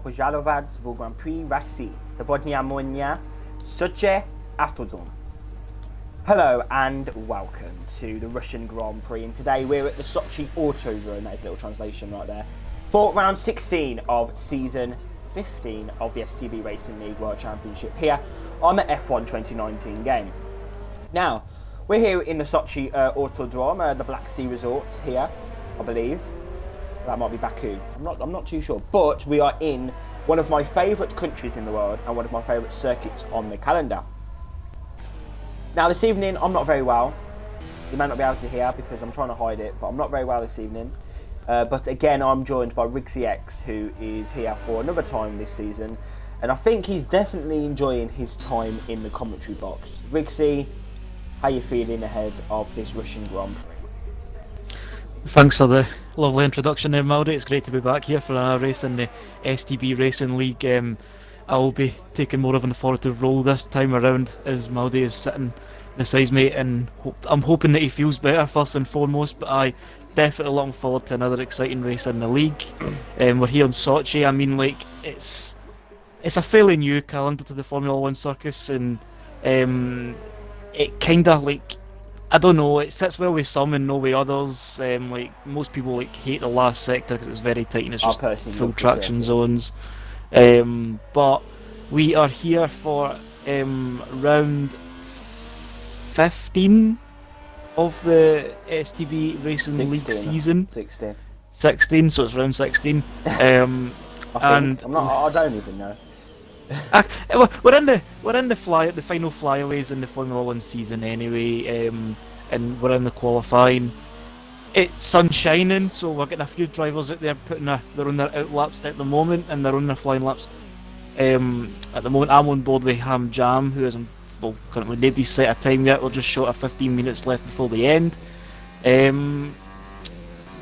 požadovat v Grand Prix Russie. Zawodnia monia Sochi Autodrome. Hello and welcome to the Russian Grand Prix, and today we're at the Sochi Autodrome. That is a little translation right there. For round 16 of season 15 of the STB Racing League World Championship here on the F1 2019 game. Now, we're here in the Sochi Autodrome, the Black Sea Resort here, I believe. That might be Baku. I'm not too sure. But we are in one of my favourite countries in the world and one of my favourite circuits on the calendar. Now, this evening, I'm not very well. You may not be able to hear because I'm trying to hide it, but I'm not very well this evening. But again, I'm joined by Rigsy X, who is here for another time this season. And I think he's definitely enjoying his time in the commentary box. Rigsy, how are you feeling ahead of this Russian Grand Prix? Thanks for the lovely introduction there, Maldy. It's great to be back here for a race in the STB Racing League. I'll be taking more of an authoritative role this time around as Maldy is sitting beside me, and I'm hoping that he feels better first and foremost, but I definitely looking forward to another exciting race in the league. We're here in Sochi. I mean, like, it's a fairly new calendar to the Formula 1 circus, and it kind of, like, I don't know, it sits well with some and no with others. Like, most people like hate the last sector because it's very tight and it's just full traction zones. But we are here for round 15 of the STB Racing League season. 16, so it's round 16. I don't even know. We're in the final flyaways in the Formula 1 season anyway, and we're in the qualifying. It's sun shining, so we're getting a few drivers out there they're on their out laps at the moment, and they're on their flying laps. At the moment, I'm on board with Ham Jam, who is currently nobody's set a time yet. We're just short of 15 minutes left before the end.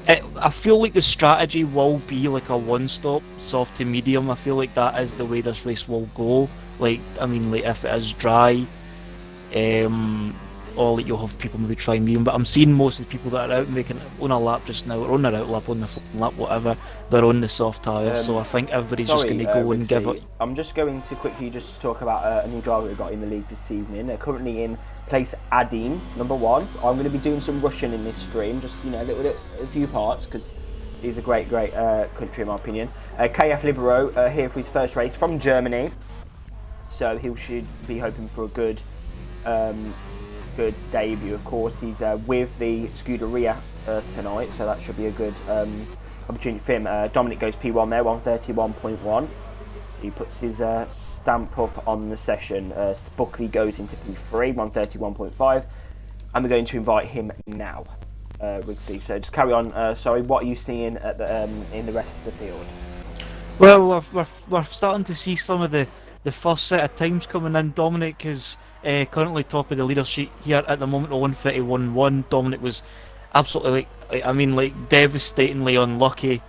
I feel like the strategy will be like a one-stop, soft to medium. I feel like that is the way this race will go. Like, I mean, like if it is dry, or like you'll have people maybe try medium. But I'm seeing most of the people that are out making on a lap just now, or on their out lap, on the lap, whatever, they're on the soft tyres. So I think everybody's just going to go and give it. I'm just going to quickly just talk about a new driver we got in the league this evening. They're currently in place Adim, number 1. I'm going to be doing some Russian in this stream, just, you know, a few parts, because he's a great country in my opinion. KF Libero here for his first race from Germany, so he should be hoping for a good debut. Of course, he's with the Scuderia tonight, so that should be a good opportunity for him. Dominic goes P1 there, 131.1. He puts his stamp up on the session. Buckley goes into P3, 131.5, and we're going to invite him now, Rigsy. So just carry on. Sorry, what are you seeing at the in the rest of the field? Well, we're starting to see some of the first set of times coming in. Dominic is currently top of the leader sheet here at the moment, 131.1. Dominic was absolutely, devastatingly unlucky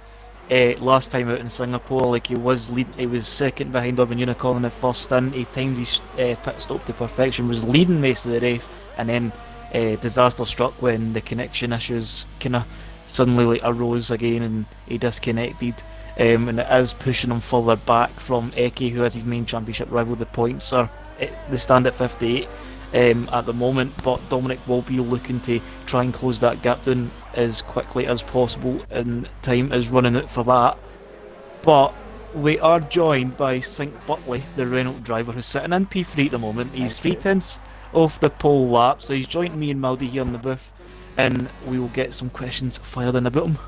last time out in Singapore. Like, he was second behind Urban Unicorn in the first stint. He timed his pit stop to perfection, was leading most of the race, and then disaster struck when the connection issues kind of suddenly arose again and he disconnected. And it is pushing him further back from Eki, who is his main championship rival. The points they stand at 58 at the moment, but Dominic will be looking to try and close that gap down as quickly as possible, and time is running out for that. But we are joined by Sink Buckley, the Renault driver, who's sitting in P3 at the moment. He's 3/10 off the pole lap, so he's joined me and Maldy here in the booth, and we will get some questions fired in about him.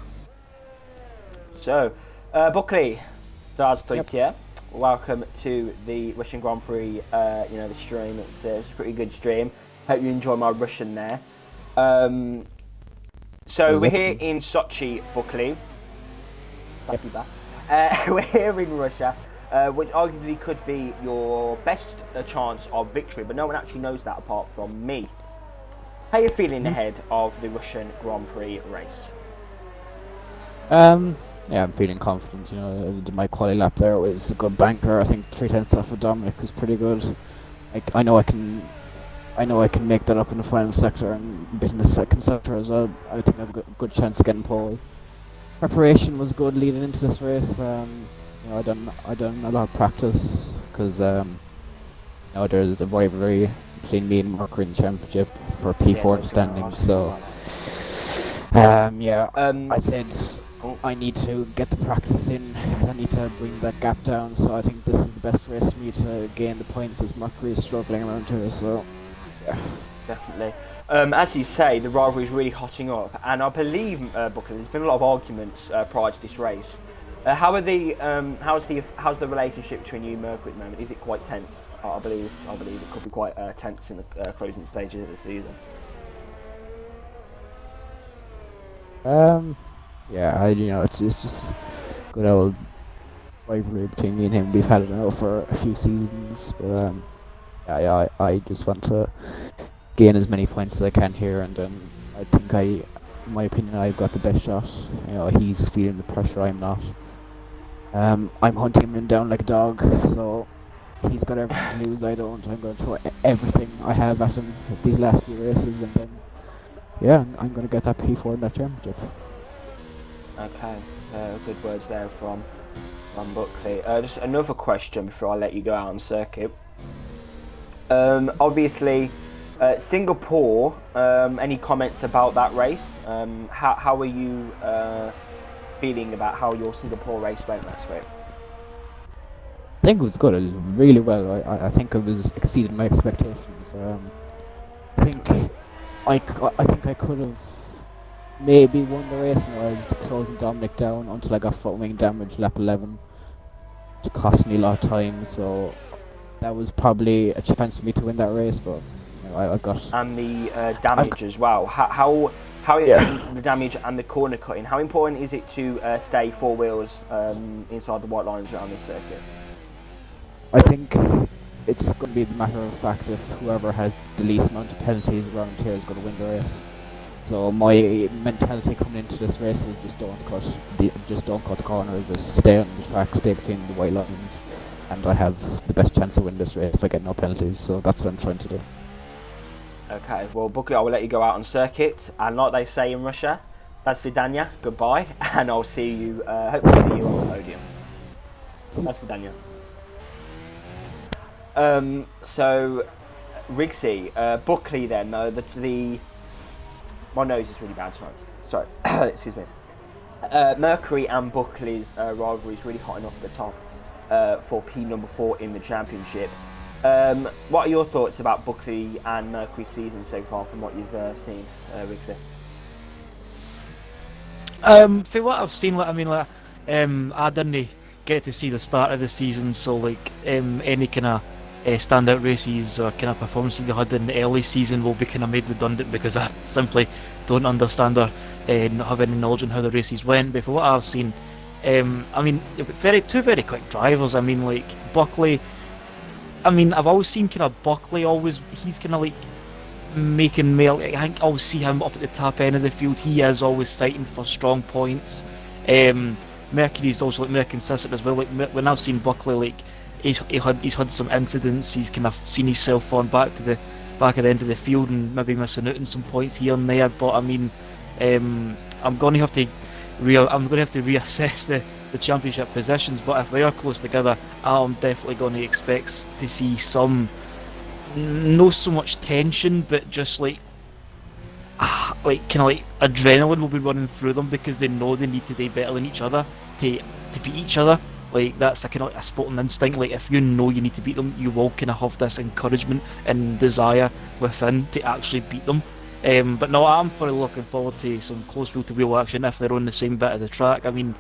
So, Buckley, yeah. Welcome to the Russian Grand Prix, the stream. It's a pretty good stream. Hope you enjoy my Russian there. So we're here in Sochi, Buckley. We're here in Russia, which arguably could be your best chance of victory, but no one actually knows that apart from me. How are you feeling ahead of the Russian Grand Prix race? Yeah, I'm feeling confident. You know, my quali lap there was a good banker. I think 3/10 off of Dominic was pretty good. I know I can make that up in the final sector and a bit in the second sector as well. I think I have a good chance of getting pole. Preparation was good leading into this race. You know, I done a lot of practice because you know, there's a rivalry between me and Mercury in the championship for Yeah, so I P4 was going to standings. ask you So about that. yeah, Um, I said oh, I need to get the practice in. I need to bring that gap down. So I think this is the best race for me to gain the points as Mercury is struggling around here. So yeah. definitely. As you say, the rivalry is really hotting up, and I believe, Booker, there's been a lot of arguments prior to this race. How's the relationship between you and Mercury at the moment? Is it quite tense? I believe it could be quite tense in the closing stages of the season. Yeah, you know, it's just good old rivalry between me and him. We've had it now for a few seasons, but I just want to gain as many points as I can here, and then I think in my opinion, I've got the best shot. You know, he's feeling the pressure. I'm not. I'm hunting him down like a dog, so he's got everything to lose. I don't. I'm going to throw everything I have at him these last few races, and then yeah, I'm going to get that P4 in that championship. Okay, good words there from Buckley. Just another question before I let you go out on circuit. Obviously, Singapore. Any comments about that race? How are you feeling about how your Singapore race went last week? I think it was good. It was really well. I think it was exceeded my expectations. I think I think I could have maybe won the race. You know, I was closing Dominic down until I got front wing damage lap 11, which cost me a lot of time. So that was probably a chance for me to win that race. But you know, I got And the damage as well. Yeah. The damage and the corner cutting. How important is it to stay four wheels inside the white lines around this circuit? I think it's going to be the matter of fact if whoever has the least amount of penalties around here is going to win the race. So my mentality coming into this race is just don't cut the corner, just stay on the track, stay between the white lines, and I have the best chance to win this race if I get no penalties. So that's what I'm trying to do. Okay, well, Buckley, I will let you go out on circuit, and like they say in Russia, that's Vidania, goodbye, and I'll see you. Hopefully, see you on the podium. That's Vidania. So, Rigsy, Buckley then, my nose is really bad tonight. Sorry, excuse me. Mercury and Buckley's rivalry is really hot enough at the top for P number 4 in the championship. What are your thoughts about Buckley and Mercury's season so far from what you've seen, Rigsy? For what I've seen, I didn't get to see the start of the season, so any kind of standout races or kind of performances they had in the early season will be kind of made redundant because I simply don't understand or not have any knowledge on how the races went. But for what I've seen, two very quick drivers. Buckley. I've always seen kind of Buckley. He's kind of making me. I think I'll see him up at the top end of the field. He is always fighting for strong points. Mercury's also more consistent as well. When I've seen Buckley, he's had some incidents. He's kind of seen himself falling back to the back at the end of the field and maybe missing out on some points here and there. But I'm going to have to reassess the championship positions. But if they are close together, I'm definitely going to expect to see some, not so much tension, but just adrenaline will be running through them because they know they need to do better than each other to beat each other. That's a kind of a sporting instinct. If you know you need to beat them, you will kind of have this encouragement and desire within to actually beat them. But no, I'm fully looking forward to some close wheel to wheel action if they're on the same bit of the track. In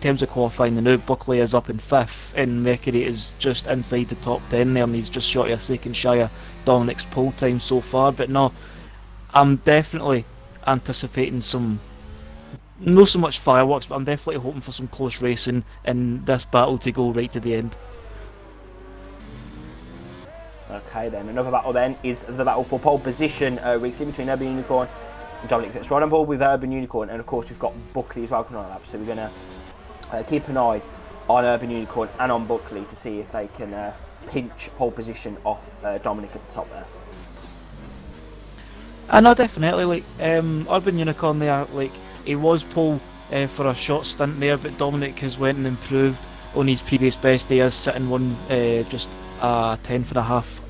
terms of qualifying, the now Buckley is up in 5th and Mercury is just inside the top 10 there, and he's just short of a second shy of Dominic's pole time so far. But no, I'm definitely anticipating some, not so much fireworks, but I'm definitely hoping for some close racing in this battle to go right to the end. Okay, then another battle then is the battle for pole position, Rigsy, between Urban Unicorn and Dominic Fitzroy with Urban Unicorn, and of course we've got Buckley as well coming on that, so we're going to keep an eye on Urban Unicorn and on Buckley to see if they can pinch pole position off Dominic at the top there. I know, definitely. Urban Unicorn there, he was pole for a short stint there, but Dominic has went and improved on his previous best. He is sitting just a tenth and a half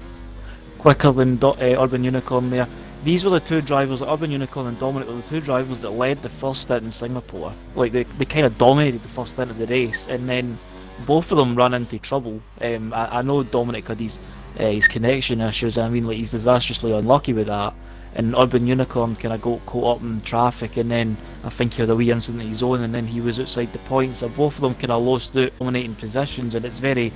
quicker than Urban Unicorn there. These were the two drivers, Urban Unicorn and Dominic, were the two drivers that led the first stint in Singapore. Like they kind of dominated the first stint of the race, and then both of them ran into trouble. I know Dominic had his connection issues. I mean, like he's disastrously unlucky with that. And Urban Unicorn kind of got caught up in traffic, and then I think he had a wee incident of his own, and then he was outside the points. So both of them kind of lost out dominating positions, and it's very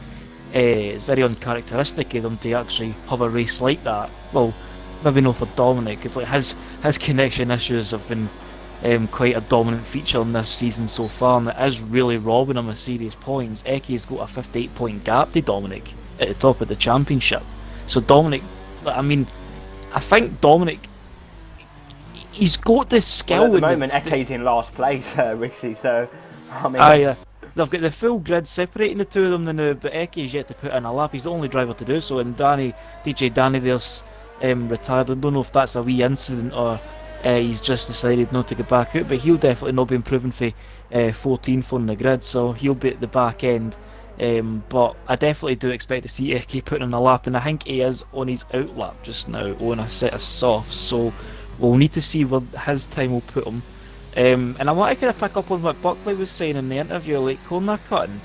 uncharacteristic of them to actually have a race like that. Well, maybe not for Dominic, because like his connection issues have been quite a dominant feature in this season so far, and it is really robbing him of serious points. Eki's got a 58-point gap to Dominic at the top of the championship. So Dominic, I mean, I think Dominic, he's got the skill. Well, at the moment, Eke's in last place, Rixie. So, I mean, they've got the full grid separating the two of them now, but Eke's yet to put in a lap. He's the only driver to do so, and DJ Danny there's retired. I don't know if that's a wee incident or he's just decided not to get back out, but he'll definitely not be improving for 14th on the grid, so he'll be at the back end. But I definitely do expect to see Eke putting in a lap, and I think he is on his out lap just now on a set of softs, so we'll need to see where his time will put him. And I want to kind of pick up on what Buckley was saying in the interview, like corner cutting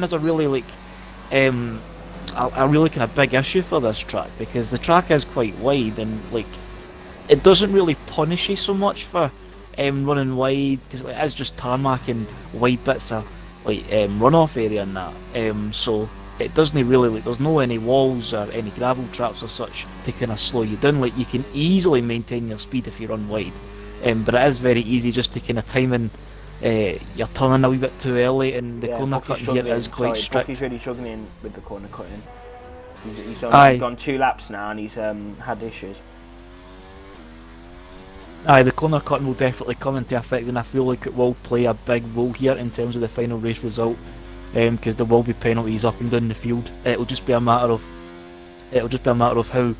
is a really a really kind of big issue for this track, because the track is quite wide, and like it doesn't really punish you so much for running wide, because it is just tarmac and wide bits of like runoff area and that, so it doesn't really, like, there's no any walls or any gravel traps or such to kind of slow you down. Like you can easily maintain your speed if you run wide, but it is very easy just to kind of time in you're turning a wee bit too early, and the corner cutting here is quite strict. He's really struggling with the corner cutting. He's gone 2 laps now, and he's had issues. Aye, the corner cutting will definitely come into effect, and I feel like it will play a big role here in terms of the final race result, because there will be penalties up and down the field. It'll just be a matter of how,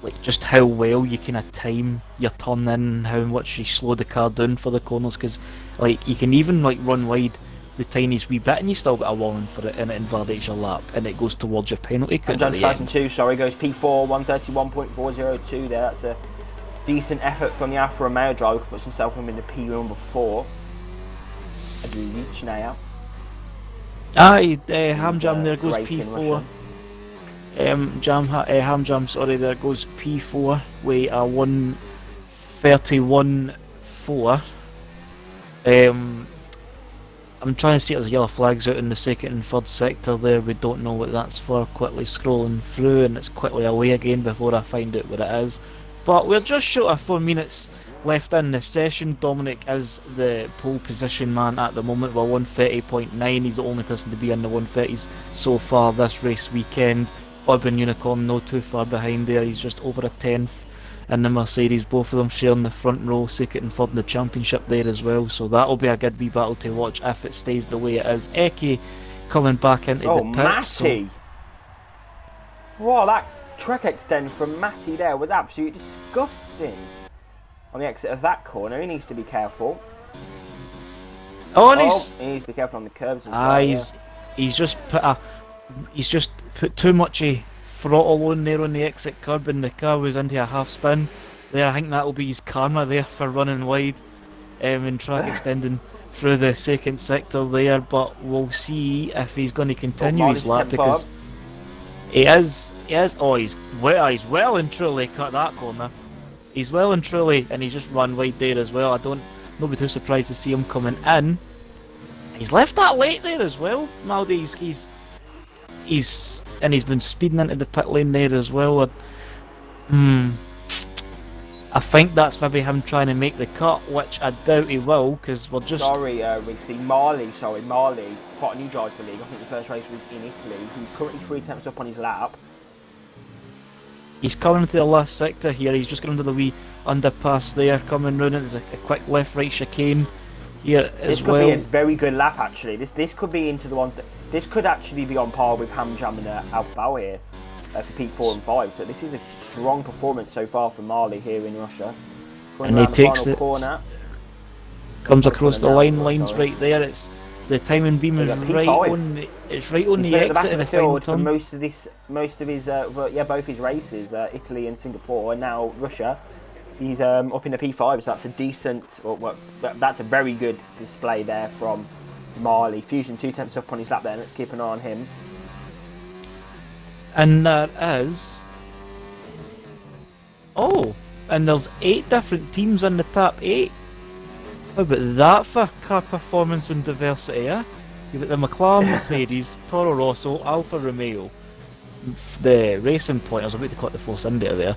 like, just how well you kind of time your turn in, how much you slow the car down for the corners, because like you can even like run wide the tiniest wee bit and you still get a warning for it, and it invalidates your lap, and it goes towards your penalty count. And 2002, sorry, goes P4 131.402 there. That's a decent effort from the Alfa Romeo driver, puts himself in the P number 4. A reach now. Aye, Hamjam there goes P4. Hamjam, sorry, there goes P4 with a 131.4. I'm trying to see if there's yellow flags out in the second and third sector there. We don't know what that's for. Quickly scrolling through, and it's quickly away again before I find out what it is. But we're just short of 4 minutes left in the session. Dominic is the pole position man at the moment with 130.9. He's the only person to be in the 130s so far this race weekend. Urban Unicorn not too far behind there. He's just over a tenth in the Mercedes. Both of them sharing the front row, second and third in the championship there as well. So that'll be a good wee battle to watch if it stays the way it is. Eke coming back into the pits. Matty! Wow, that track extend from Matty there was absolutely disgusting. On the exit of that corner, he needs to be careful. And he needs to be careful on the curves as well. He's just put too much throttle on there on the exit curb, and the car was into a half spin there. I think that'll be his karma there for running wide and track extending through the second sector there. But we'll see if he's going to continue his lap, because he is. Oh, he's well and truly cut that corner. He's well and truly, and he's just run wide there as well. Not be too surprised to see him coming in. He's left that late there as well. Maldi, he's been speeding into the pit lane there as well. I think that's maybe him trying to make the cut, which I doubt he will, because we're just... Sorry, Riggsy. Marley, quite a new driver for the league. I think the first race was in Italy. He's currently 3 tenths up on his lap. He's coming into the last sector here. He's just going into the wee underpass there, coming round it. There's a quick left-right chicane here as well. This could be a very good lap, actually. This could be into the one... This could actually be on par with Hamjam and Alpbau here for P4 and 5. So this is a strong performance so far from Marley here in Russia. And he takes it, corner. Comes across the lines right there. It's The timing beam is He's at right P5. on. It's right on He's the been at the back exit of of the the final field for turn. most of his, both his races, Italy and Singapore, and now Russia. He's up in the P5, so that's a decent, that's a very good display there from Marley. Fusion 2 tenths up on his lap there. Let's keep an eye on him. And that is. Oh, and there's 8 different teams in the top 8. How about that for car performance and diversity, eh? You've got the McLaren, Mercedes, Toro Rosso, Alfa Romeo, the Racing Point, I was about to call it the Force India there,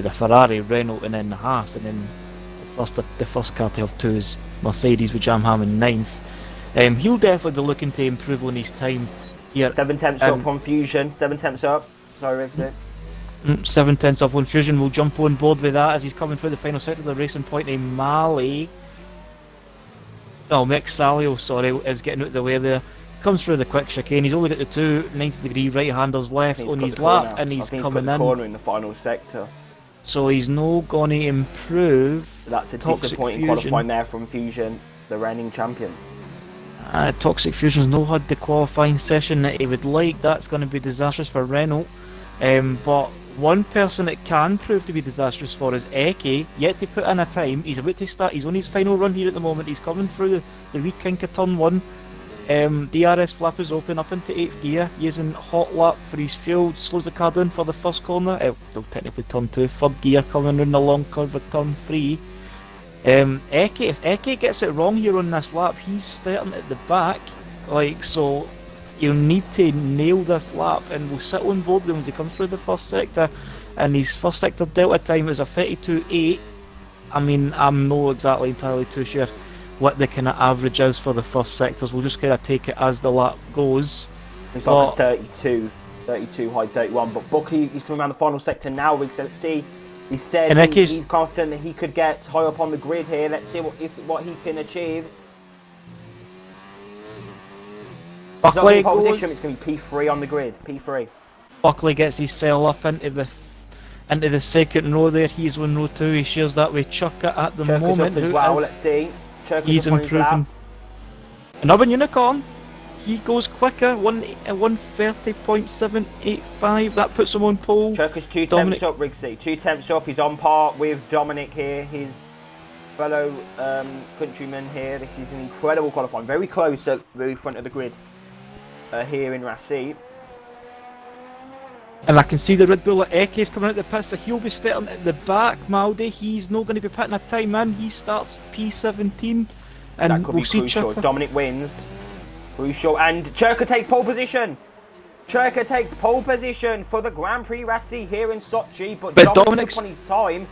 the Ferrari, Renault, and then the Haas, and then the first car to have 2 is Mercedes with Jam Ham in 9th. He'll definitely be looking to improve on his time here. 7 tenths up on Fusion, 7 tenths up. Sorry, Riggsy. 7 tenths up on Fusion. Will jump on board with that as he's coming through the final sector of the Racing Point in Mali. No, Mick Salio, sorry, is getting out of the way there. Comes through the quick chicane. He's only got the 2 90-degree right-handers left on his lap, and he's coming in. Corner in the final sector. So he's no going to improve. That's a Toxic disappointing Fusion. qualifying there from Fusion, the reigning champion. Toxic Fusion's no had the qualifying session that he would like. That's going to be disastrous for Renault. But one person it can prove to be disastrous for is Eke, yet to put in a time. He's about to start, he's on his final run here at the moment. He's coming through the wee kink of turn 1. DRS flap is open up into 8th gear, using hot lap for his fuel, slows the car down for the first corner. Well, technically turn 2, 3rd gear coming round the long curve of turn 3. If Eke gets it wrong here on this lap, he's starting at the back, so he'll need to nail this lap, and we'll sit on board with him as he comes through the first sector. And his first sector delta time is a 32.8. I mean, I'm not exactly entirely too sure what the kind of average is for the first sectors. We'll just kind of take it as the lap goes. It's like a 32 high 31, but Buckley, he's coming around the final sector now. Let's see. He said he's confident that he could get high up on the grid here. Let's see what he can achieve. Buckley goes, position, it's going to be P3 on the grid. P3. Buckley gets his sail up into the second row there. He's on row 2. He shares that with Churka at the Churka's moment. Up as well. Let's see. He's improving. And Urban Unicorn, he goes quicker. 130.785. That puts him on pole. Churka's 2 tenths up, Riggsy. 2 tenths up. He's on par with Dominic here, his fellow countryman here. This is an incredible qualifying. Very close at the front of the grid here in Rassi. And I can see the Red Bull at Eke's coming out the pits, so he'll be starting at the back. Maldi, he's not going to be putting a time in. He starts P17, and that could we'll be see crucial. Churka. Dominic wins. Crucial, and Churka takes pole position. Churka takes pole position for the Grand Prix Rassi here in Sochi, but Dominic's up on his time.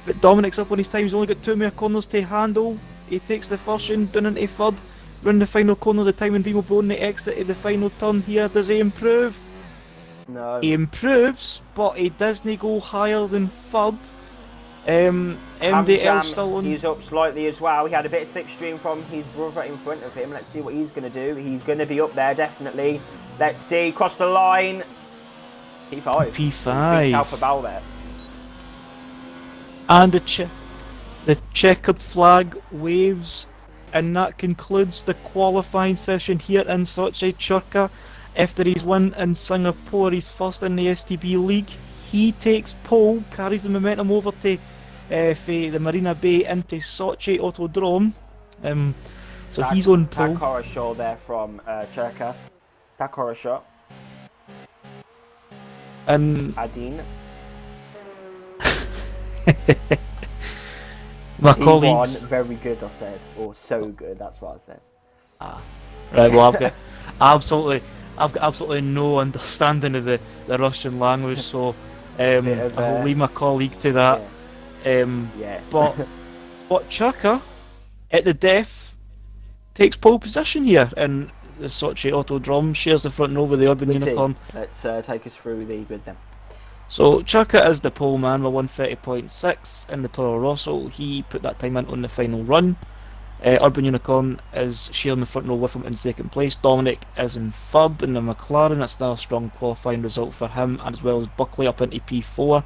But Dominic's up on his time. He's only got 2 more corners to handle. He takes the first one down into 3rd. Round the final corner, the timing beam will be on the exit of the final turn here. Does he improve? No. He improves, but he doesn't go higher than 3rd. MDL still on. He's up slightly as well. He had a bit of slipstream from his brother in front of him. Let's see what he's going to do. He's going to be up there, definitely. Let's see. Cross the line. P5. P5. Alpha Bal there. And the checkered flag waves, and that concludes the qualifying session here in Sochi. Churka, after his win in Singapore, he's first in the STB league. He takes pole, carries the momentum over to the Marina Bay into Sochi Autodrome. So he's on pole. That shot there from Churka. That shot. And Adine. my he colleagues. Won. Very good, I said. Or so good, that's what I said. Right, well, I've got absolutely no understanding of the Russian language, so I will leave my colleague to that. Yeah. But Churka, at the death, takes pole position here in the Sochi Autodrome, shares the front row with the Urban Unicorn. Let's take us through the grid then. So Churka is the pole man with 130.6 in the Toro Rosso. He put that time in on the final run. Urban Unicorn is sharing the front row with him in 2nd place. Dominic is in 3rd in the McLaren. That's another strong qualifying result for him, as well as Buckley up into P4.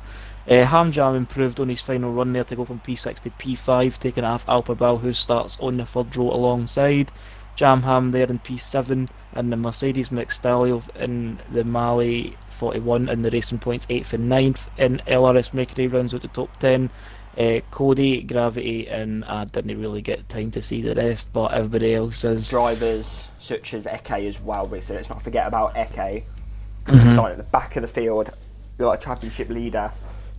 Hamjam improved on his final run there to go from P6 to P5, taking off Alpabal, who starts on the 3rd row alongside. Jamham there in P7, and the Mercedes Mixtallio in the Mali 41 and the Racing Points 8th and 9th. In LRS Mercury rounds out the top 10. Cody, Gravity, and I didn't really get time to see the rest, but everybody else is. Drivers such as Eke as well, so let's not forget about Eke. Mhm. Starting at the back of the field, you're a championship leader,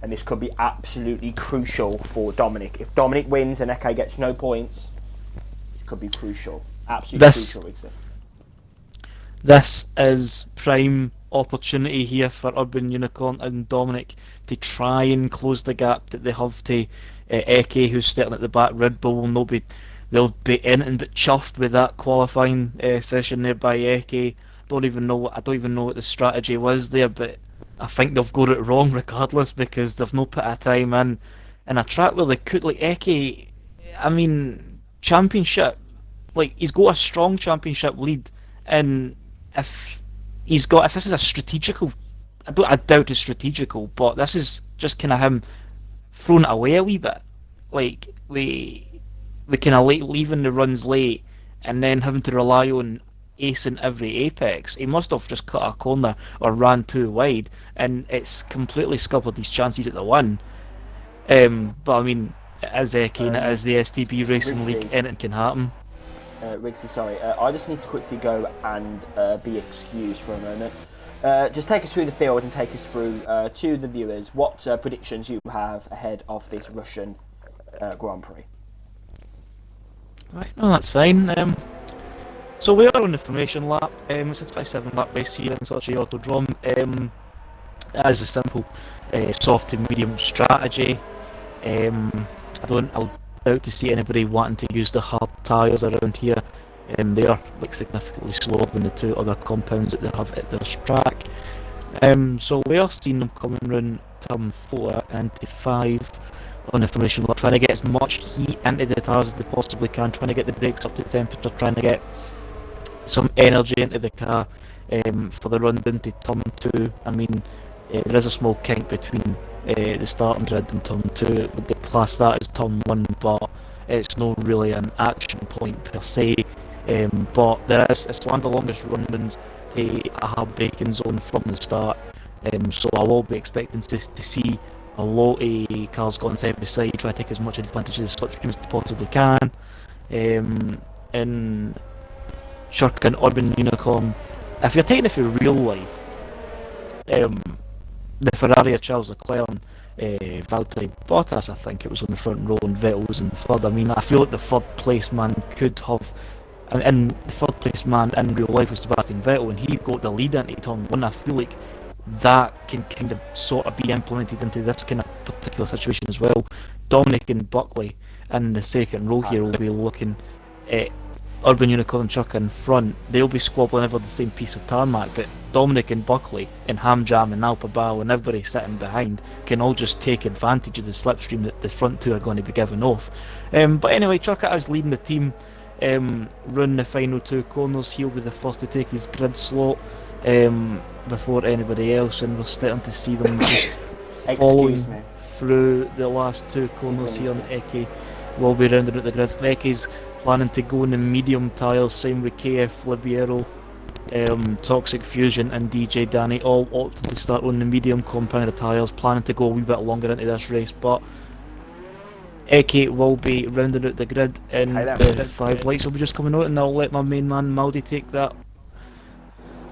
and this could be absolutely crucial for Dominic. If Dominic wins and Eke gets no points, it could be crucial. Absolutely crucial, Riggsy. This is prime opportunity here for Urban Unicorn and Dominic to try and close the gap that they have to Eke, who's starting at the back. Red Bull will not be, they'll be anything but chuffed with that qualifying session there by Eke. I don't even know what the strategy was there, but I think they've got it wrong regardless, because they've not put a time in a track where they could, like Eke. I mean, championship, like he's got a strong championship lead, and if this is a strategical, I doubt it's strategical, but this is just kind of him throwing it away a wee bit. Like we kind of leaving the runs late, and then having to rely on acing every apex. He must have just cut a corner or ran too wide, and it's completely scuppered his chances at the win. But I mean, it is Eke and it is the STB Racing League, anything can happen. Riggsy, sorry, I just need to quickly go and be excused for a moment. Just take us through the field and take us through to the viewers what predictions you have ahead of this Russian Grand Prix. Right, no, that's fine. So we are on the formation lap. It's a 27-lap race here in Sochi Autodrome. It is a simple soft to medium strategy. I'll doubt to see anybody wanting to use the hard tyres around here. They are significantly slower than the two other compounds that they have at their track. So we are seeing them coming round turn 4 and into 5 on the formation lap, trying to get as much heat into the tyres as they possibly can, trying to get the brakes up to temperature, trying to get some energy into the car for the run down to turn 2. I mean, there is a small kink between the starting grid and turn 2. With the class that is turn 1, but it's not really an action point per se. But it's one of the longest run-ins to a hard braking zone from the start. So I will be expecting to see a lot of cars going side by side, try to take as much advantage of the slipstream as they possibly can. In Shirk and Urban Unicorn, if you're taking it for real life, the Ferrari of Charles Leclerc and Valtteri Bottas, I think it was on the front row, and Vettel was in third. I mean, I feel like the third place man could have, and the third place man in real life was Sebastian Vettel, and he got the lead into turn 1. I feel like that can kind of sort of be implemented into this kind of particular situation as well. Dominic and Buckley in the second row here will be looking at Urban Unicorn Chuck in front. They'll be squabbling over the same piece of tarmac, but Dominic and Buckley and Hamjam and Alpabal and everybody sitting behind can all just take advantage of the slipstream that the front two are going to be giving off. But anyway, Chuck is leading the team, run the final 2 corners. He'll be the first to take his grid slot before anybody else, and we're starting to see them just following through the last 2 corners here. And Eke will be rounding out the grids. Eke's planning to go in the medium tyres, same with KF Libiero, Toxic Fusion and DJ Danny, all opting to start on the medium compounded tyres, planning to go a wee bit longer into this race. But Eke will be rounding out the grid, and the 5 lights will be just coming out, and I'll let my main man Maldi take that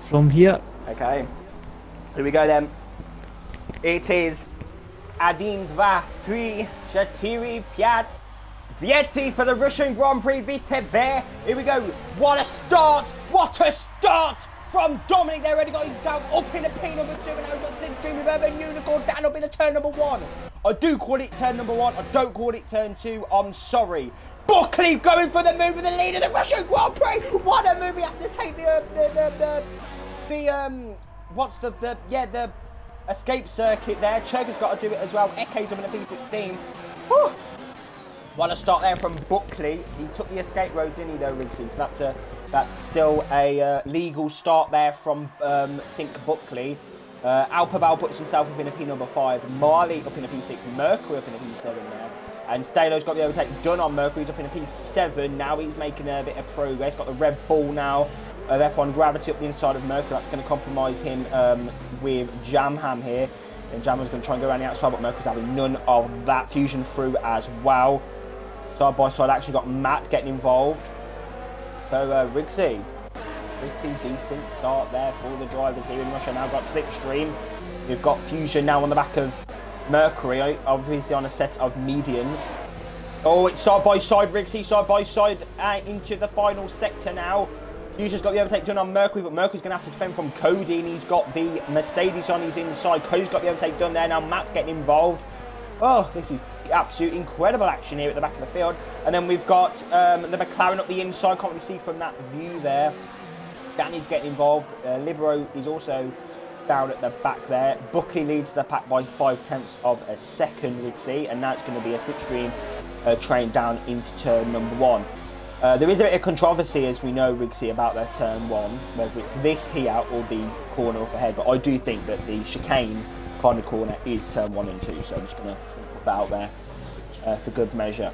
from here. Okay, here we go then. It is 1, 2, 3, 4, 5, Vietti for the Russian Grand Prix VTB. Here we go. What a start! What a start from Dominic. They already got himself up in a P number 2, and now he's got Slipstream with Urban Unicorn down up in a turn number 1. I do call it turn number 1. I don't call it turn 2. I'm sorry. Buckley going for the move of the lead of the Russian Grand Prix. What a move! He has to take the escape circuit there. Churka's got to do it as well. Eke's up in a P16. Whew. What a start there from Buckley. He took the escape road, didn't he, though, Riggsy? So that's still a legal start there from Sink Buckley. Alpabal puts himself up in a P number 5. Marley up in a P6. Mercury up in a P7 there. And Stalo's got the overtake done on Mercury. He's up in a P7 now. He's making a bit of progress. Got the Red Bull now. F1 Gravity up the inside of Mercury. That's going to compromise him with Jamham here. And Jamham's going to try and go around the outside, but Mercury's having none of that. Fusion through as well. Side by side, actually got Matt getting involved. So Rigsy, pretty decent start there for the drivers here in Russia. Now got Slipstream. We've got Fusion now on the back of Mercury, obviously on a set of mediums. Oh, it's side by side, Rigsy, side by side into the final sector now. Fusion's got the overtake done on Mercury, but Mercury's going to have to defend from Cody, and he's got the Mercedes on his inside. Cody's got the overtake done there. Now Matt's getting involved. Oh, this is absolute incredible action here at the back of the field. And then we've got the McLaren up the inside. Can't really see from that view there. Danny's getting involved. Libero is also down at the back there. Buckley leads the pack by 0.5 of a second, we'd see, and now it's going to be a slipstream train down into turn number 1. There is a bit of controversy, as we know, Rigsy, about their turn 1, whether it's this here or the corner up ahead, but I do think that the chicane kind of corner is turn 1 and 2, so I'm just going to put that out there for good measure.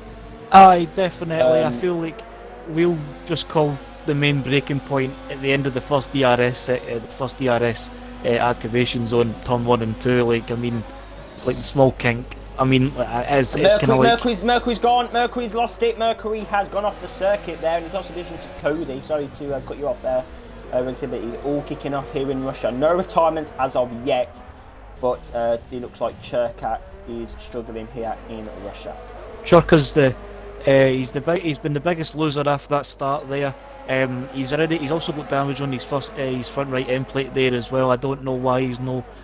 Aye, definitely. I feel like we'll just call the main breaking point at the end of the first DRS activation zone, turn 1 and 2. Like, I mean, like the small kink. I mean, it's kind of like... Mercury's gone. Mercury's lost it. Mercury has gone off the circuit there, and he's lost addition to Cody. Sorry to cut you off there, Rigsy, but he's all kicking off here in Russia. No retirements as of yet, but it looks like Cherka is struggling here in Russia. Cherka's he's been the biggest loser after that start there. He's also got damage on his front right end plate there as well. I don't know why he's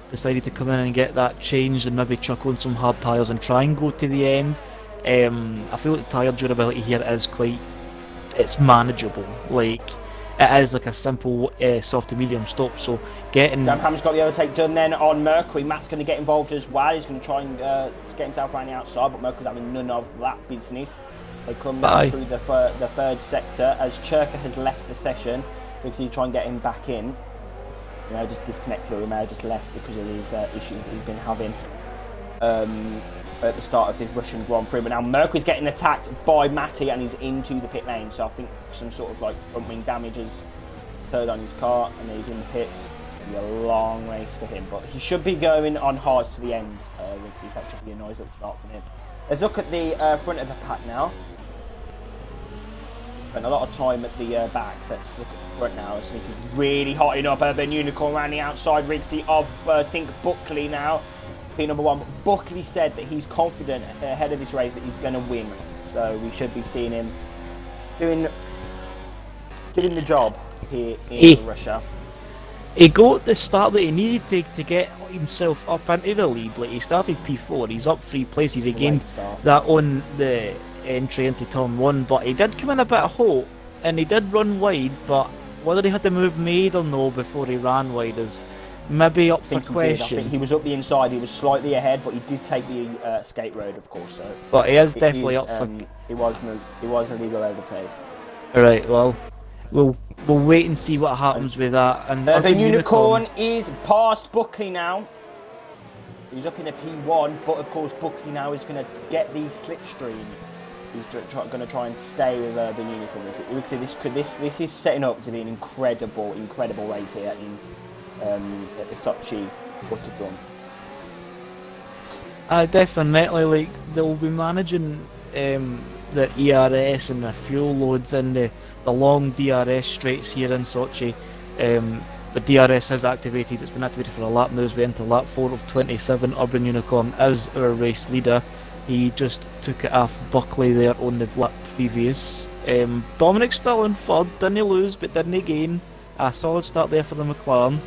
decided to come in and get that changed and maybe chuck on some hard tyres and try and go to the end. I feel like the tyre durability here is it's manageable. Like, it is like a simple soft to medium stop. So getting... Jamham's got the overtake done then on Mercury. Matt's going to get involved as well. He's going to try and get himself around the outside, but Mercury's having none of that business. They come down through the third sector as Cherka has left the session. Because you try and get him back in. You know, just disconnected, or he may have just left because of these issues that he's been having at the start of this Russian Grand Prix. But now Mercury's getting attacked by Matty and he's into the pit lane. So I think some sort of like front wing damage has occurred on his car, and he's in the pits. It's going to be a long race for him, but he should be going on hards to the end. That should be a nice little start for him. Let's look at the front of the pack now. Spent a lot of time at the back. Let's look at the front now. So he's really hotting up Urban Unicorn around the outside. Rigsy of Sink Buckley now. P number 1. But Buckley said that he's confident ahead of this race that he's going to win. So we should be seeing him doing the job here in Russia. He got the start that he needed to get himself up into the lead. Like, he started P4, he's up 3 places. He gained that on the entry into turn 1, but he did come in a bit of hot and he did run wide, but whether he had the move made or no before he ran wide is maybe up for question. I think he was up the inside, he was slightly ahead, but he did take the skate road, of course. So but he is definitely up for... It was a legal overtake. Alright, well, we'll wait and see what happens with that. And the Unicorn is past Buckley now. He's up in a P1, but of course Buckley now is going to get the slipstream. He's going to try and stay with the Unicorn. This is setting up to be an incredible race here at the Sochi Autodrome. Definitely, like, they'll be managing the ERS and the fuel loads in the long DRS straights here in Sochi. The DRS is activated. It's been activated for a lap now as we enter lap 4 of 27. Urban Unicorn is our race leader. He just took it off Buckley there on the lap previous. Dominic's still in third, didn't lose but didn't gain. A solid start there for the McLaren.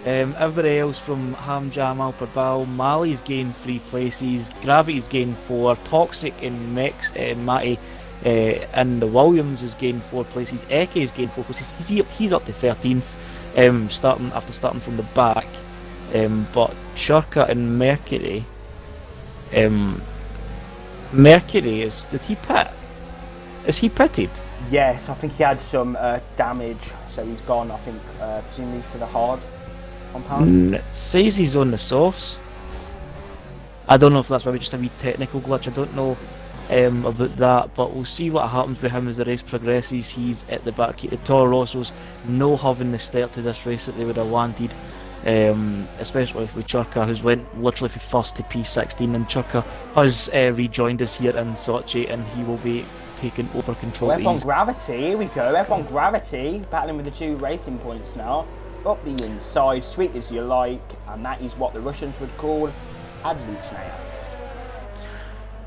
Everybody else from Ham Jam, Alperbal, Mali's gained 3 places, Gravity's gained 4, Toxic and Mex, Matty and the Williams has gained 4 places, Eke's gained 4 places. He's up to 13th, starting from the back. But Cherka and Mercury. Mercury did he pit? Is he pitted? Yes, I think he had some damage, so he's gone. I think presumably for the hard compound. It says he's on the softs. I don't know if that's maybe just a wee technical glitch. I don't know about that, but we'll see what happens with him as the race progresses. He's at the back. The Toro Rosso's no having the start to this race that they would have wanted, especially with Churka, who's went literally from first to P16, and Churka has rejoined us here in Sochi, and he will be taking over control. F1 Gravity, here we go. F1 Gravity battling with the 2 racing points now. Up the inside, sweet as you like, and that is what the Russians would call Adluchnaya.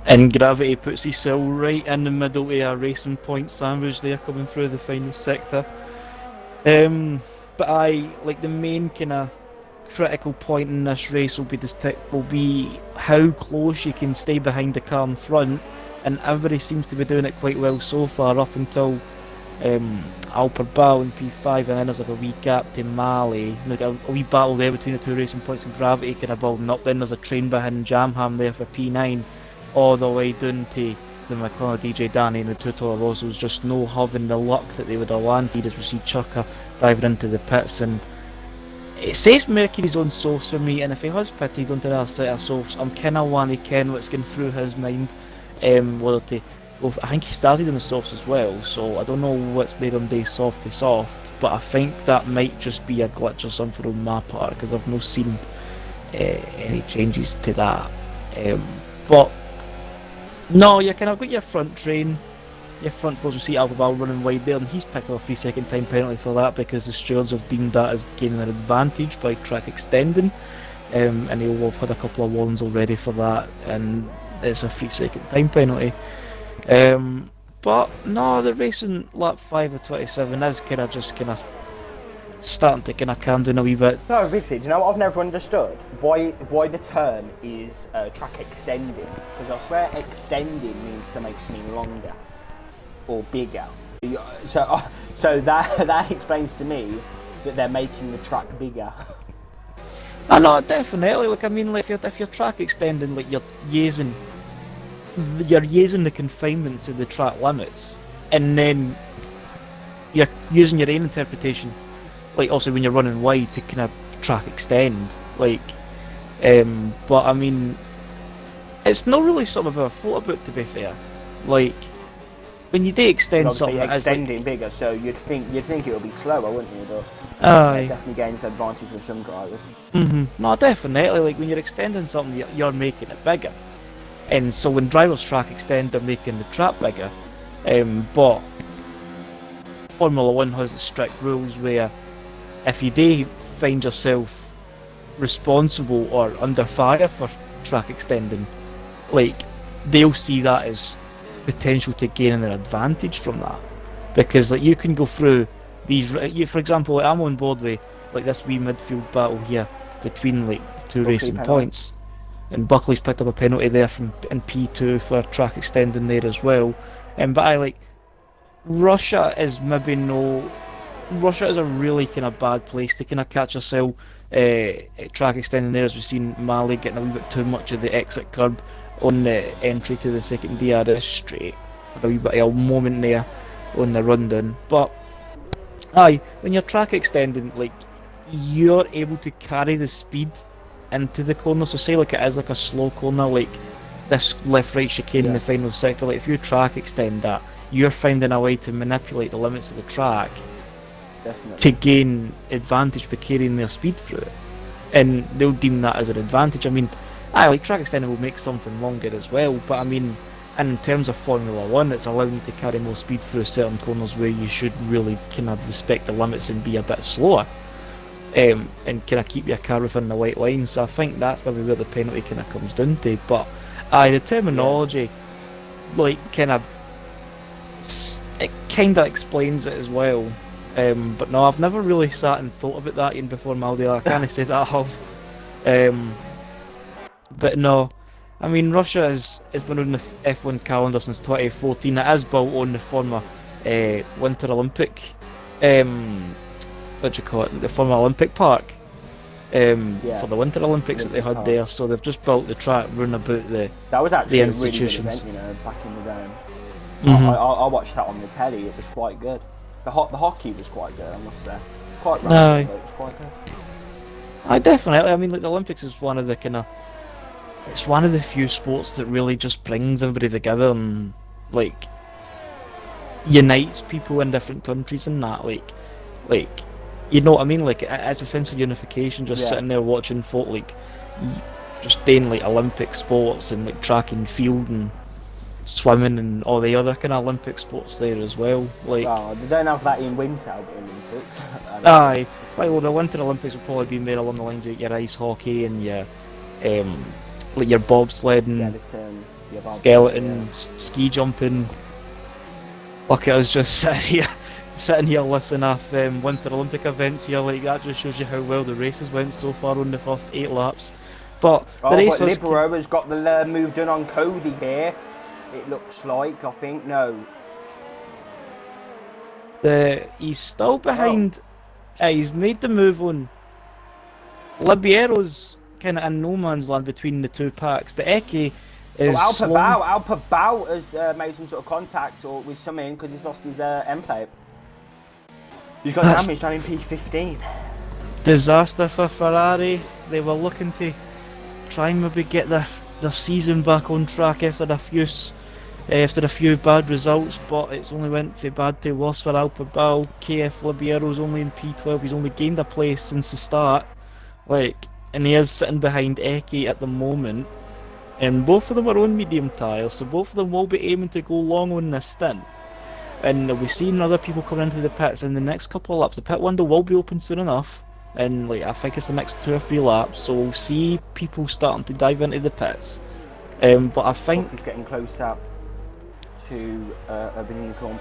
And Gravity puts himself right in the middle of a racing point sandwich there coming through the final sector. But the main kind of critical point in this race will be how close you can stay behind the car in front, and everybody seems to be doing it quite well so far up until Alperbal in P5, and then there's like a wee gap to Mali, like a wee battle there between the 2 racing points, and Gravity kind of building up. Then there's a train behind Jamham there for P9, all the way down to the McLaren DJ Danny and the 2 Toro Rossos, just no having the luck that they would have wanted, as we see Churka diving into the pits. And it says Mercury's on softs for me, and if he has pitted onto that set of softs, I'm kind of wanting to ken what's going through his mind. Whether to go I think he started on the softs as well, so I don't know what's made him day soft to soft, but I think that might just be a glitch or something on my part, because I've not seen any changes to that. But no, you kind of got your front train, your front force. We see Alphabal running wide there, and he's picking up a 3-second time penalty for that, because the stewards have deemed that as gaining an advantage by track extending, and he'll have had a couple of warnings already for that, and it's a 3-second time penalty. But no, the racing lap 5 of 27 is kind of starting to kind of calm down a wee bit. No, Vixie, do you know what I've never understood? Why the term is track extending? Because I swear extending means to make something longer or bigger. So that explains to me that they're making the track bigger. I know, definitely. Like, I mean, like, if you're track extending, like, you're using the confinements of the track limits, and then you're using your own interpretation, like also when you're running wide, to kind of track extend, like, but I mean, it's not really something I've ever thought about, to be fair. Like, when you do extend something, you're extending like, bigger, so you'd think it would be slower, wouldn't you? But aye, definitely gains advantage with some drivers. No, definitely. Like, when you're extending something, you're making it bigger. And so when drivers track extend, they're making the track bigger. But Formula 1 has strict rules where if you do find yourself responsible or under fire for track extending, like, they'll see that as potential to gain an advantage from that. Because, like, you can go through these, for example, like, I'm on board with like this wee midfield battle here between like 2 racing points. And Buckley's picked up a penalty there in P2 for track extending there as well. But I like Russia is a really kind of bad place to kind of catch yourself track extending there, as we've seen Mali getting a wee bit too much of the exit curb on the entry to the second DRS straight. A wee bit of a moment there on the rundown. But aye, when you're track extending, like, you're able to carry the speed into the corner. So say like it is like a slow corner, like this left-right chicane in the final sector, like if you track extend that, you're finding a way to manipulate the limits of the track to gain advantage by carrying their speed through it, and they'll deem that as an advantage. I mean, like track extending will make something longer as well, but I mean, in terms of Formula 1, it's allowing you to carry more speed through certain corners where you should really kind of respect the limits and be a bit slower. And kind of keep your car within the white line. So I think that's maybe where the penalty kind of comes down to. But the terminology, like, it kind of explains it as well. But no, I've never really sat and thought about that even before Maldila. I can't say that I have. But no, I mean, Russia has been on the F1 calendar since 2014. It is built on the former Winter Olympic. What do you call it? The former Olympic Park. For the Winter Olympics that they had there. So they've just built the track round about that was actually the a really good institutions. event, you know, back in the day. I watched that on the telly. It was quite good. The hockey was quite good, I must say. Quite random, but it was quite good. Definitely. I mean, like, the Olympics is one of the kind of it's one of the few sports that really just brings everybody together and like unites people in different countries and that. Like you know what I mean? Like it's a sense of unification. Just sitting there watching folk like just doing like Olympic sports and like track and field and swimming and all the other kind of Olympic sports there as well. Like, oh, they don't have that in winter Olympics. aye, well, the Winter Olympics will probably be more along the lines of your ice hockey and your like your bobsledding, skeleton, ski jumping. Look at us just sitting here listing off Winter Olympic events here. Like that just shows you how well the races went so far on the first 8 laps. But the race Libero has got the move done on Cody here. It looks like, I think, no. He's still behind. He's made the move on. Libiero's kind of in no man's land between the two packs, but Eke is. Alpa Bao has made some sort of contact or with something because he's lost his end plate. He's got damage down in P15. Disaster for Ferrari. They were looking to try and maybe get their season back on track after a few bad results, but it's only went from bad to worse for Alpa Bao. KF Libiero's only in P12. He's only gained a place since the start. And he is sitting behind Eke at the moment. And both of them are on medium tyres, so both of them will be aiming to go long on this stint. And we've seen other people coming into the pits in the next couple of laps. The pit window will be open soon enough. And I think it's the next 2 or 3 laps, so we'll see people starting to dive into the pits. But I think he's getting close up to Urban Unicorn.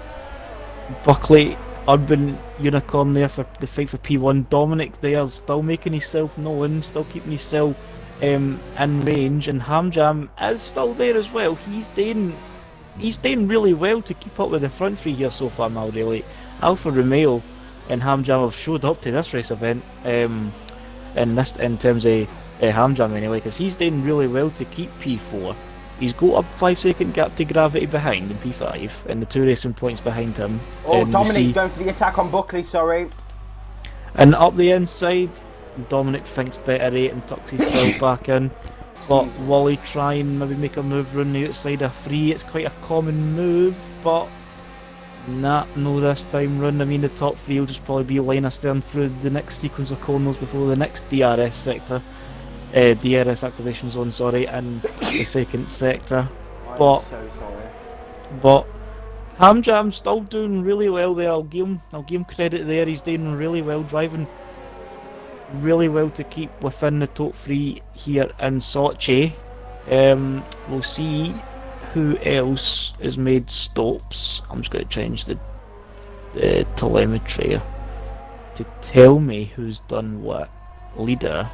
Buckley, Urban Unicorn there for the fight for P1. Dominic there still making himself known, still keeping himself in range, and Hamjam is still there as well. He's doing really well to keep up with the front three here so far, Maldy. Like Alfa Romeo and Hamjam have showed up to this race event in terms of Hamjam anyway, because he's doing really well to keep P4. He's got a 5-second gap to Gravity behind in P5 and the 2 racing points behind him. Oh, Dominic's going for the attack on Buckley, sorry. And up the inside, Dominic thinks better 8 and tucks his self back in. But Wally try and maybe make a move around the outside of 3. It's quite a common move, but no this time round. I mean, the top 3 will just probably be line astern through the next sequence of corners before the next DRS sector. DRS activation zone, sorry, and the second sector. I'm so sorry. But Hamjam's still doing really well there. I'll give him credit there. He's doing really well, driving really well to keep within the top 3 here in Sochi. We'll see who else has made stops. I'm just going to change the telemetry to tell me who's done what. Leader.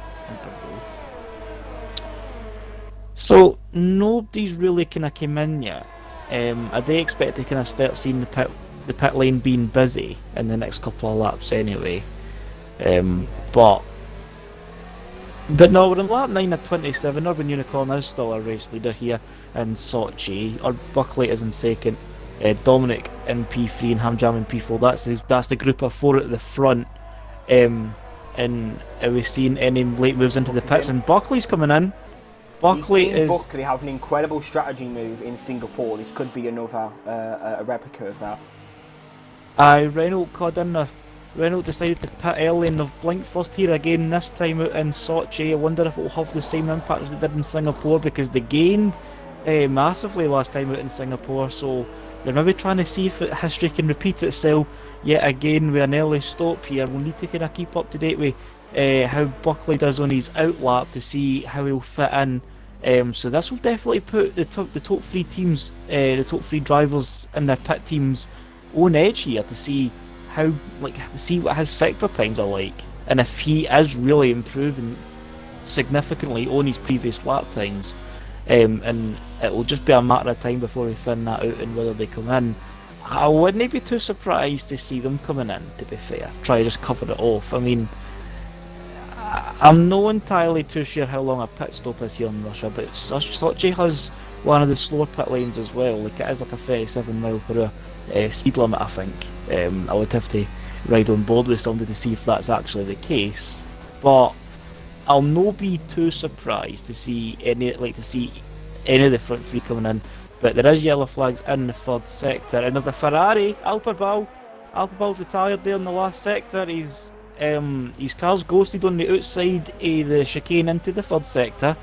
So nobody's really kind of came in yet. I do expect to kind of start seeing the pit lane being busy in the next couple of laps anyway. But no, we're in lap 9 at 27. Urban Unicorn is still a race leader here in Sochi. Buckley is in second. Dominic in P3 and Hamjam in P4. That's the group of 4 at the front. And are we seeing any late moves into the pits? And Buckley's coming in. Buckley have an incredible strategy move in Singapore. This could be another a replica of that. Renault caught in there. Renault decided to pit early and they've blinked first here again, this time out in Sochi. I wonder if it will have the same impact as it did in Singapore, because they gained massively last time out in Singapore, so they're maybe trying to see if history can repeat itself yet again with an early stop here. We'll need to kind of keep up to date with how Buckley does on his outlap to see how he'll fit in. So this will definitely put the top 3 teams, the top 3 drivers in their pit teams on edge here to see what his sector times are like, and if he is really improving significantly on his previous lap times. And it will just be a matter of time before we find that out and whether they come in. I wouldn't be too surprised to see them coming in, to be fair. Try to just cover it off. I mean, I'm not entirely too sure how long a pit stop is here in Russia, but Sochi has one of the slower pit lanes as well. Like, it is like a 37 mile per hour speed limit, I think. I would have to ride on board with somebody to see if that's actually the case. But I'll no be too surprised to see any of the front three coming in. But there is yellow flags in the third sector, and there's a Ferrari. Alperbal's retired there in the last sector. His car's ghosted on the outside of the chicane into the third sector.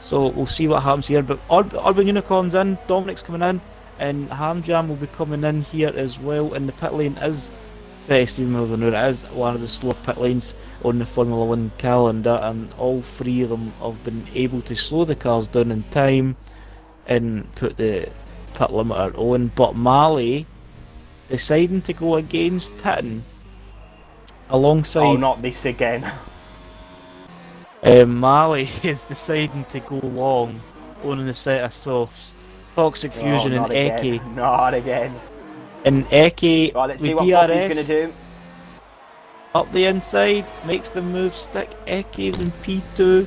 So we'll see what happens here. But Urban Unicorn's in, Dominic's coming in, and Hamjam will be coming in here as well. And the pit lane is 37 miles an hour. It is one of the slower pit lanes on the Formula 1 calendar, and all three of them have been able to slow the cars down in time and put the pit limiter on. But Mali deciding to go against pitting alongside... Oh, not this again. Mali is deciding to go long on the set of softs. Toxic Fusion and Eki. Not again. And Eki Right, let's see with what DRS Bobby's going to do. up the inside, makes the move stick. Eki's in P2.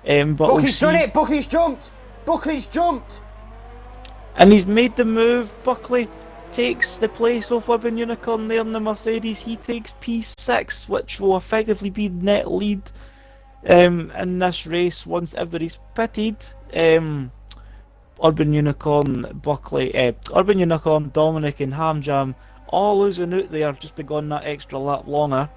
But Buckley's done it! Buckley's jumped! Buckley's jumped! And he's made the move. Buckley takes the place of Urban Unicorn there in the Mercedes. He takes P6, which will effectively be net lead in this race once everybody's pitted. Urban Unicorn, Dominic and Hamjam all losing out there, just begun that extra lap longer.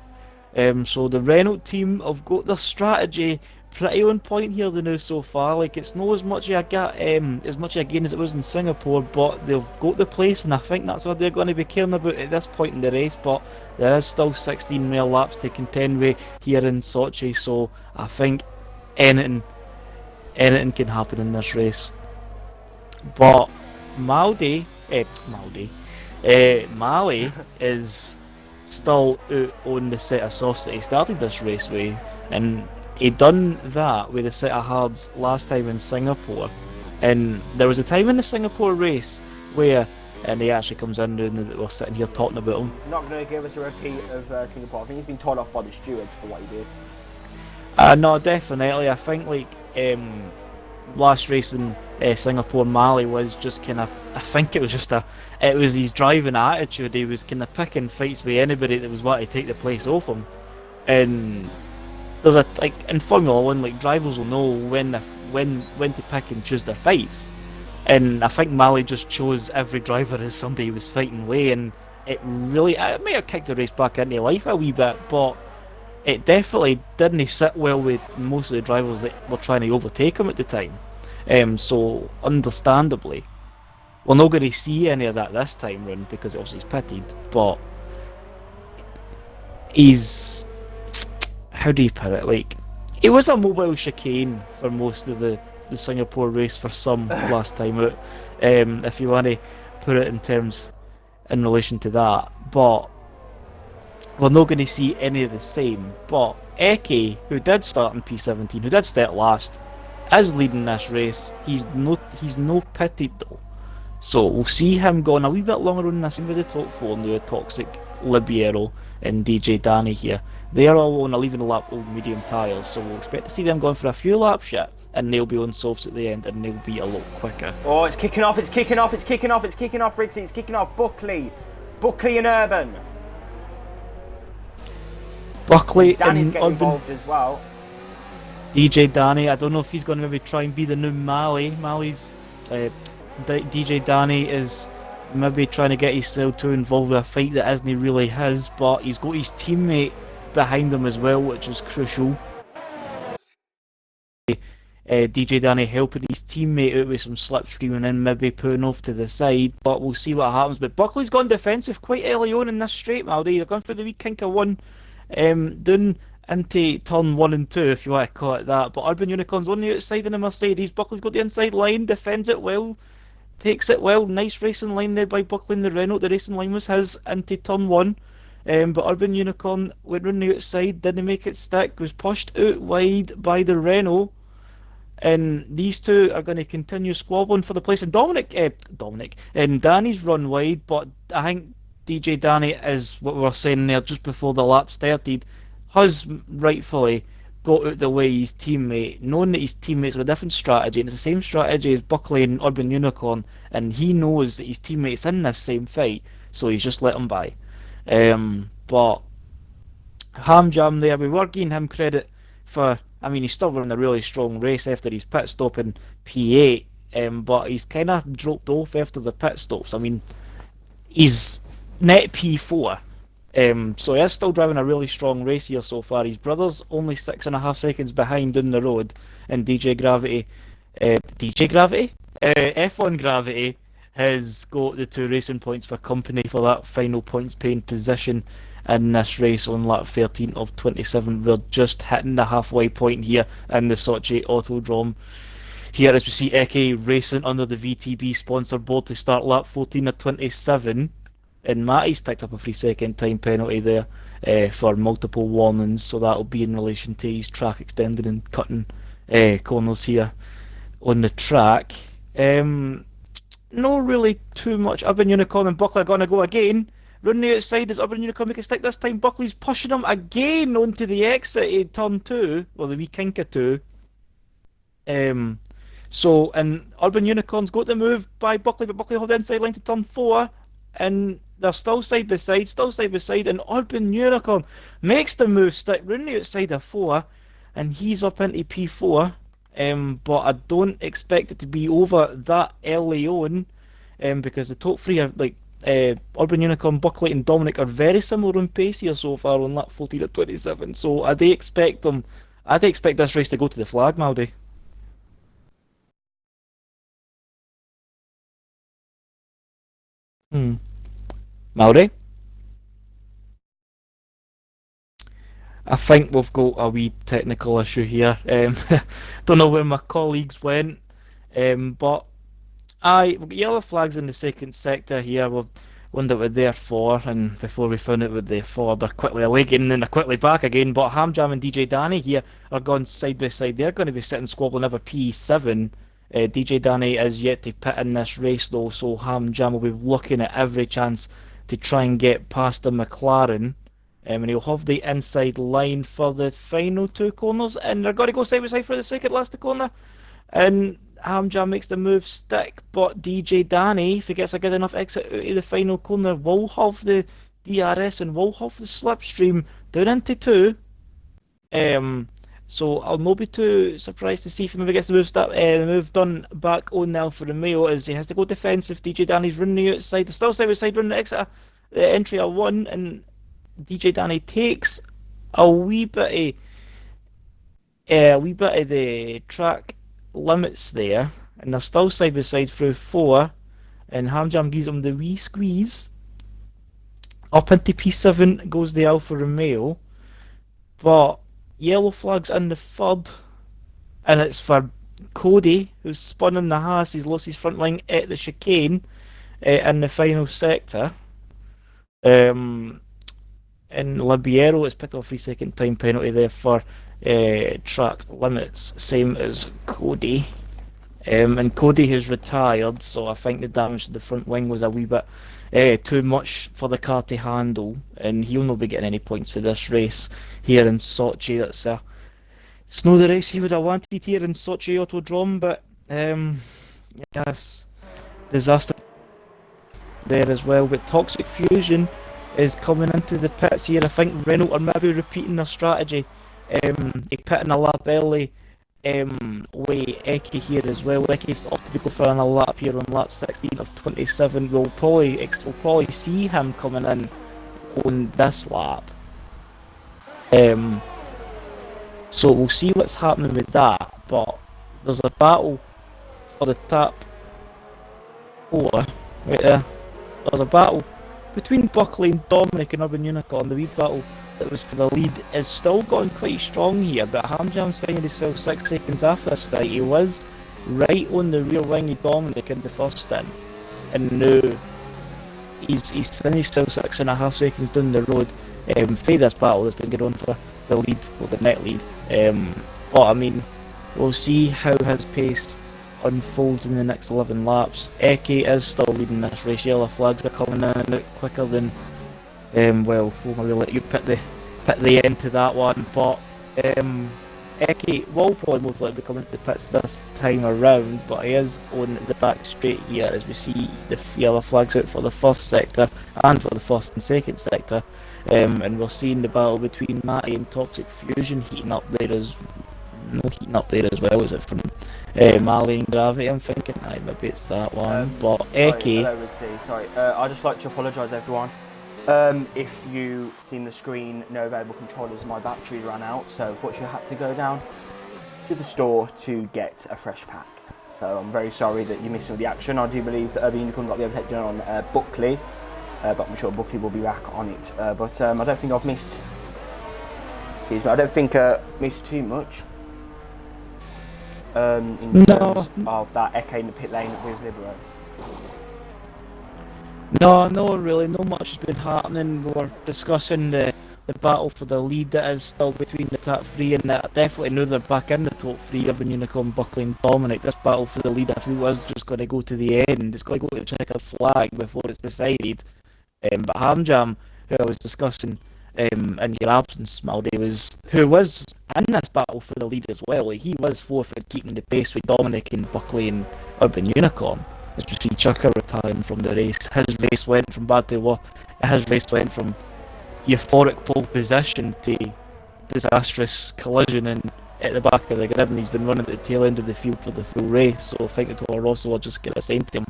So the Renault team have got their strategy pretty on point here now so far. Like, it's not as much a gain as it was in Singapore, but they've got the place, and I think that's what they're going to be caring about at this point in the race. But there is still 16 more laps to contend with here in Sochi, so I think anything can happen in this race. But Mali is still out on the set of softs that he started this race with, and he done that with a set of hards last time in Singapore. And there was a time in the Singapore race where, and he actually comes in and we're sitting here talking about him. He's not going to give us a repeat of Singapore. I think he's been told off by the stewards for what he did. No, definitely. I think last race in Singapore, Mali was just kind of, I think it was his driving attitude. He was kind of picking fights with anybody that was wanting to take the place off him. And there's in Formula 1, drivers will know when to pick and choose their fights. And I think Mali just chose every driver as somebody he was fighting with, and it may have kicked the race back into life a wee bit, but it definitely didn't sit well with most of the drivers that were trying to overtake him at the time. So understandably, we're not going to see any of that this time round because obviously he's pitted, but he's, how do you put it, it was a mobile chicane for most of the Singapore race for some last time out, if you want to put it in terms in relation to that. But we're not going to see any of the same. But Eki, who did start in P17, who did start last, is leading this race. He's no pitted though, so we'll see him going a wee bit longer on this with the top four now. Toxic, Libiero and DJ Danny here. They are all on a leaving lap old medium tyres, so we'll expect to see them going for a few laps yet, and they'll be on softs at the end, and they'll be a lot quicker. Oh, it's kicking off, Rixie, it's kicking off. Buckley and Urban. Buckley Danny's and getting Urban. involved as well. DJ Danny, I don't know if he's going to maybe try and be the new Mali. DJ Danny is maybe trying to get himself too involved with a fight that isn't really his, but he's got his teammate behind him as well, which is crucial. DJ Danny helping his teammate out with some slipstream and then maybe putting off to the side, but we'll see what happens. But Buckley's gone defensive quite early on in this straight, Maldy. They're going for the wee kink of one, down into turn 1 and 2, if you want to call it that. But Urban Unicorn's on the outside in the Mercedes. Buckley's got the inside line, defends it well, takes it well. Nice racing line there by Buckley in the Renault. The racing line was his into turn 1. But Urban Unicorn went round the outside, didn't make it stick, was pushed out wide by the Renault. And these two are going to continue squabbling for the place. And Dominic and Danny's run wide, but I think DJ Danny is what we were saying there just before the lap started, has rightfully got out the way his teammate, knowing that his teammates have a different strategy, and it's the same strategy as Buckley and Urban Unicorn, and he knows that his teammate's in this same fight, so he's just let him by. But Hamjam there, we were giving him credit for I mean, he's still running a really strong race after his pit stop in P8, but he's kind of dropped off after the pit stops. I mean, he's net P4. So he is still driving a really strong race here so far. His brother's only 6.5 seconds behind on the road, and F1 Gravity has got the 2 racing points for company for that final points paying position in this race on lap 13 of 27. We're just hitting the halfway point here in the Sochi Autodrome. Here, as we see Eke racing under the VTB sponsor board to start lap 14 of 27. And Matty's picked up a 3-second time penalty there for multiple warnings, so that'll be in relation to his track extending and cutting corners here on the track. No really too much. Urban Unicorn and Buckley are going to go again. Running the outside as Urban Unicorn make a stick. This time Buckley's pushing him again onto the exit in turn 2, or the wee Kinka 2. So, and Urban Unicorn's got the move by Buckley, but Buckley hold the inside line to turn 4, and they're still side by side, and Urban Unicorn makes the move stick, running the outside of 4, and he's up into P4. But I don't expect it to be over that early on, because the top 3 are like Urban Unicorn, Buckley, and Dominic are very similar on pace here so far on lap 14 at 27. So I do expect this race to go to the flag, Maldy. Maldy? I think we've got a wee technical issue here. Don't know where my colleagues went, but we've got yellow flags in the second sector here. We've wondered what they're for, and before we found out what they're for, they're quickly away again, and then they're quickly back again. But Hamjam and DJ Danny here are gone side by side. They're going to be sitting squabbling over P7. DJ Danny is yet to pit in this race though, so Hamjam will be looking at every chance to try and get past the McLaren. And he'll have the inside line for the final 2 corners, and they're going to go side by side for the second last corner. And Hamjam makes the move stick, but DJ Danny, if he gets a good enough exit out of the final corner, will have the DRS and will have the slipstream down into 2. So I'll not be too surprised to see if he maybe gets the move done back on the Alfa Romeo, as he has to go defensive. DJ Danny's running the outside, they're still side by side running the exit, the entry of 1, and DJ Danny takes a wee bit of the track limits there, and they're still side by side through 4, and Hamjam gives him the wee squeeze. Up into P7 goes the Alfa Romeo, but yellow flag's in the 3rd, and it's for Cody, who's spun in the Haas. He's lost his front line at the chicane in the final sector. And Libiero has picked up a 3-second time penalty there for track limits, same as Cody. And Cody has retired, so I think the damage to the front wing was a wee bit too much for the car to handle, and he'll not be getting any points for this race here in Sochi. It's not the race he would have wanted here in Sochi Autodrome, but yes, disaster there as well. But Toxic Fusion is coming into the pits here. I think Renault are maybe repeating their strategy. He pitting a lap early way Eke here as well. Eke's opted to go for another lap here on lap 16 of 27. We'll probably see him coming in on this lap. So we'll see what's happening with that, but there's a battle for the top 4 right there. There's a battle between Buckley and Dominic and Urban Unicorn. The wee battle that was for the lead is still going quite strong here, but Hamjam's finding himself 6 seconds after this fight. He was right on the rear wing of Dominic in the first stint, and now he's finished himself 6.5 seconds down the road. For this battle that's been going on for the lead, or the net lead. But I mean, we'll see how his pace unfolds in the next 11 laps. Eke is still leading this race. Yellow flags are coming in and out quicker than well, we'll maybe let you pit the end to that one, but Eke will probably most likely be coming to the pits this time around, but he is on the back straight here as we see the yellow flags out for the first sector and for the first and second sector, and we're seeing the battle between Matty and Toxic Fusion heating up there as no heating up there as well. Is it from Mali and Gravity? I'm thinking, aye, maybe it's that one. But Eki. Hello, Ritzy. Sorry, I'd just like to apologise, everyone. If you seen the screen, no available controllers, my battery ran out, so unfortunately I had to go down to the store to get a fresh pack. So I'm very sorry that you missed all the action. I do believe that Urban Unicorn got the overtake done on Buckley, but I'm sure Buckley will be back on it. But I don't think I've missed. Excuse me, I don't think missed too much. In terms of that Eke in the pit lane with Libero. No, really, not much has been happening. We're discussing the battle for the lead that is still between the top three, and definitely now they're back in the top three, Urban Unicorn, Buckley and Dominic. This battle for the lead, I feel, is just going to go to the end. It's going to go to the checkered flag before it's decided. But Hamjam, who I was discussing in your absence, Maldy, who was in this battle for the lead as well. Like, he was forfeit keeping the pace with Dominic and Buckley and Urban Unicorn. Especially Chucker retiring from the race. His race went from bad to worse. His race went from euphoric pole position to disastrous collision and at the back of the grid, and he's been running at the tail end of the field for the full race. So I think Toro Rosso will just get assigned to him.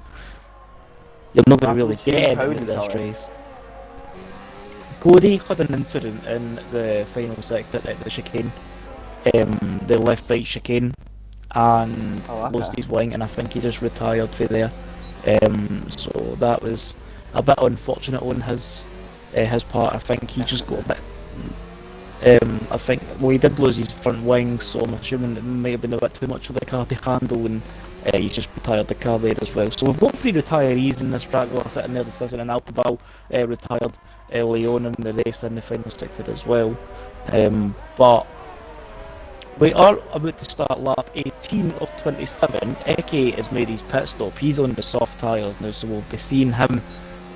You're not going to really get anything in this race. Cody had an incident in the final sector at the chicane, the left right chicane, and lost his wing, and I think he just retired for there. So that was a bit unfortunate on his part. I think he just got a bit. I think he did lose his front wing, so I'm assuming it might have been a bit too much for the car to handle, and he's just retired the car there as well. So we've got 3 retirees in this track. We're sitting there discussing an Alpabal retired Leon in the race in the final sector as well. But we are about to start lap 18 of 27. Eke has made his pit stop. He's on the soft tyres now, so we'll be seeing him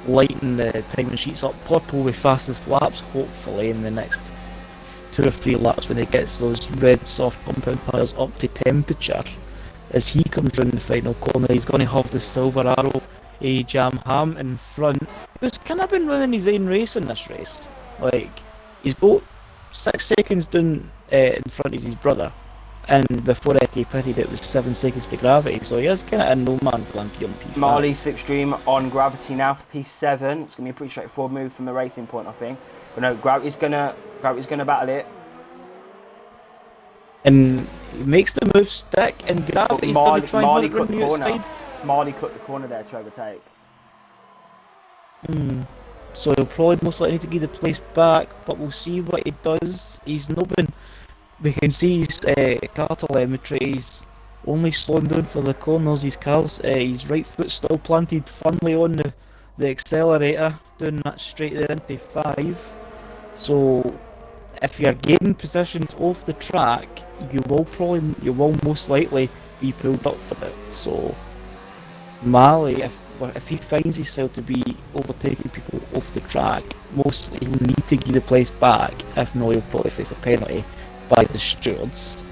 lighting the timing sheets up purple with fastest laps, hopefully in the next 2 or 3 laps when he gets those red soft compound tyres up to temperature. As he comes round the final corner, he's going to have the Silver Arrow Jam Ham in front. He's kind of been running his own race in this race. Like, he's got 6 seconds down in front of his brother, and before Eke pitted it was 7 seconds to Gravity, so he is kind of in no man's land here on P5. Marley slipstream on Gravity now for P7. It's going to be a pretty straightforward move from the racing point, I think. But no, Gravity's gonna battle it. And he makes the move stick, and Gravity's going to try and run the outside. Marley cut the corner there to overtake. So he'll probably most likely need to give the place back, but we'll see what he does. He's not been. We can see his car telemetry. He's only slowing down for the corners. His right foot still planted firmly on the accelerator, doing that straight there into 5. So if you're gaining positions off the track, you will most likely be pulled up for it. So Mali, if he finds himself to be overtaking people off the track, mostly he'll need to give the place back. If not, he'll probably face a penalty by the stewards.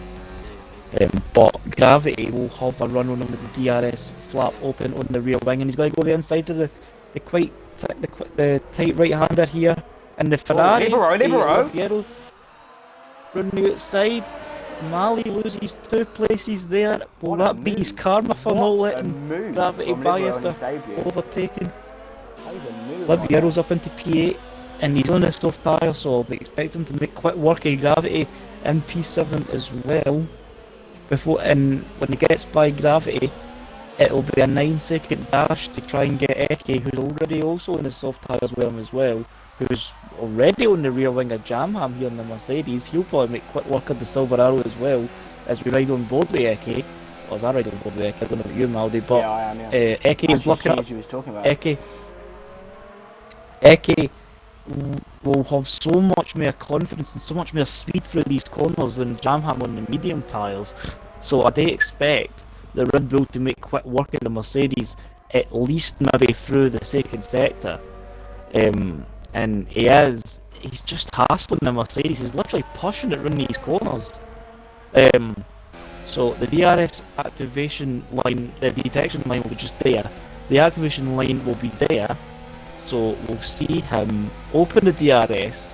But Gravity will have a run on him with the DRS flap open on the rear wing, and he's going to go the inside to the tight right-hander here, and the Ferrari. Libero. Run the outside. Mali loses 2 places there. Will that be his karma for not letting Gravity by after overtaking? Libiero's up into P8, and he's on a soft tyre, so I'll be expecting him to make quick work of Gravity in P7 as well. And when he gets by Gravity, it'll be a 9-second dash to try and get Eke, who's already also in a soft tyre as well, who's already on the rear wing of Jamham here in the Mercedes. He'll probably make quick work of the Silver Arrow as well, as we ride on board with Eke. Or as I ride on board with Eke, I don't know about you, Maldy, but yeah, I am, yeah. Eke is looking up. Was talking about. Eke will have so much more confidence and so much more speed through these corners than Jamham on the medium tyres. So I do expect the Red Bull to make quick work of the Mercedes, at least maybe through the second sector. And he's just hassling the Mercedes. He's literally pushing it around these corners. So the DRS activation line, the detection line will be just there. The activation line will be there. So we'll see him open the DRS.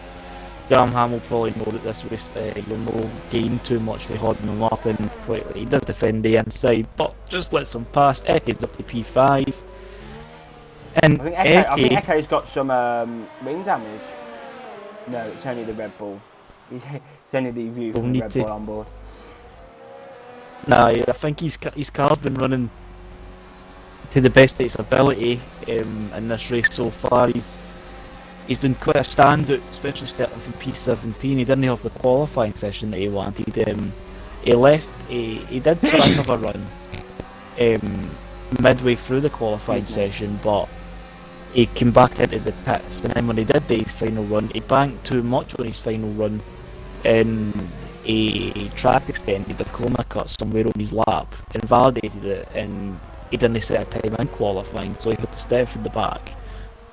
Graham Ham will probably know that this was you'll no gain too much for holding him up, and quite, he does defend the inside, but just lets him pass. Eke's up to P5. And I think Echo's got some wing damage. No, it's only the Red Bull. It's only the view from the Red Bull on board. Nah, yeah, I think his car's been running to the best of his ability in this race so far. He's been quite a standout, especially starting from P17. He didn't have the qualifying session that he wanted. He left. He did try another run midway through the qualifying session, but he came back into the pits, and then when he did his final run, he banked too much on his final run, and a track extended the corner cut somewhere on his lap, invalidated it, and he didn't set a time in qualifying, so he had to start from the back.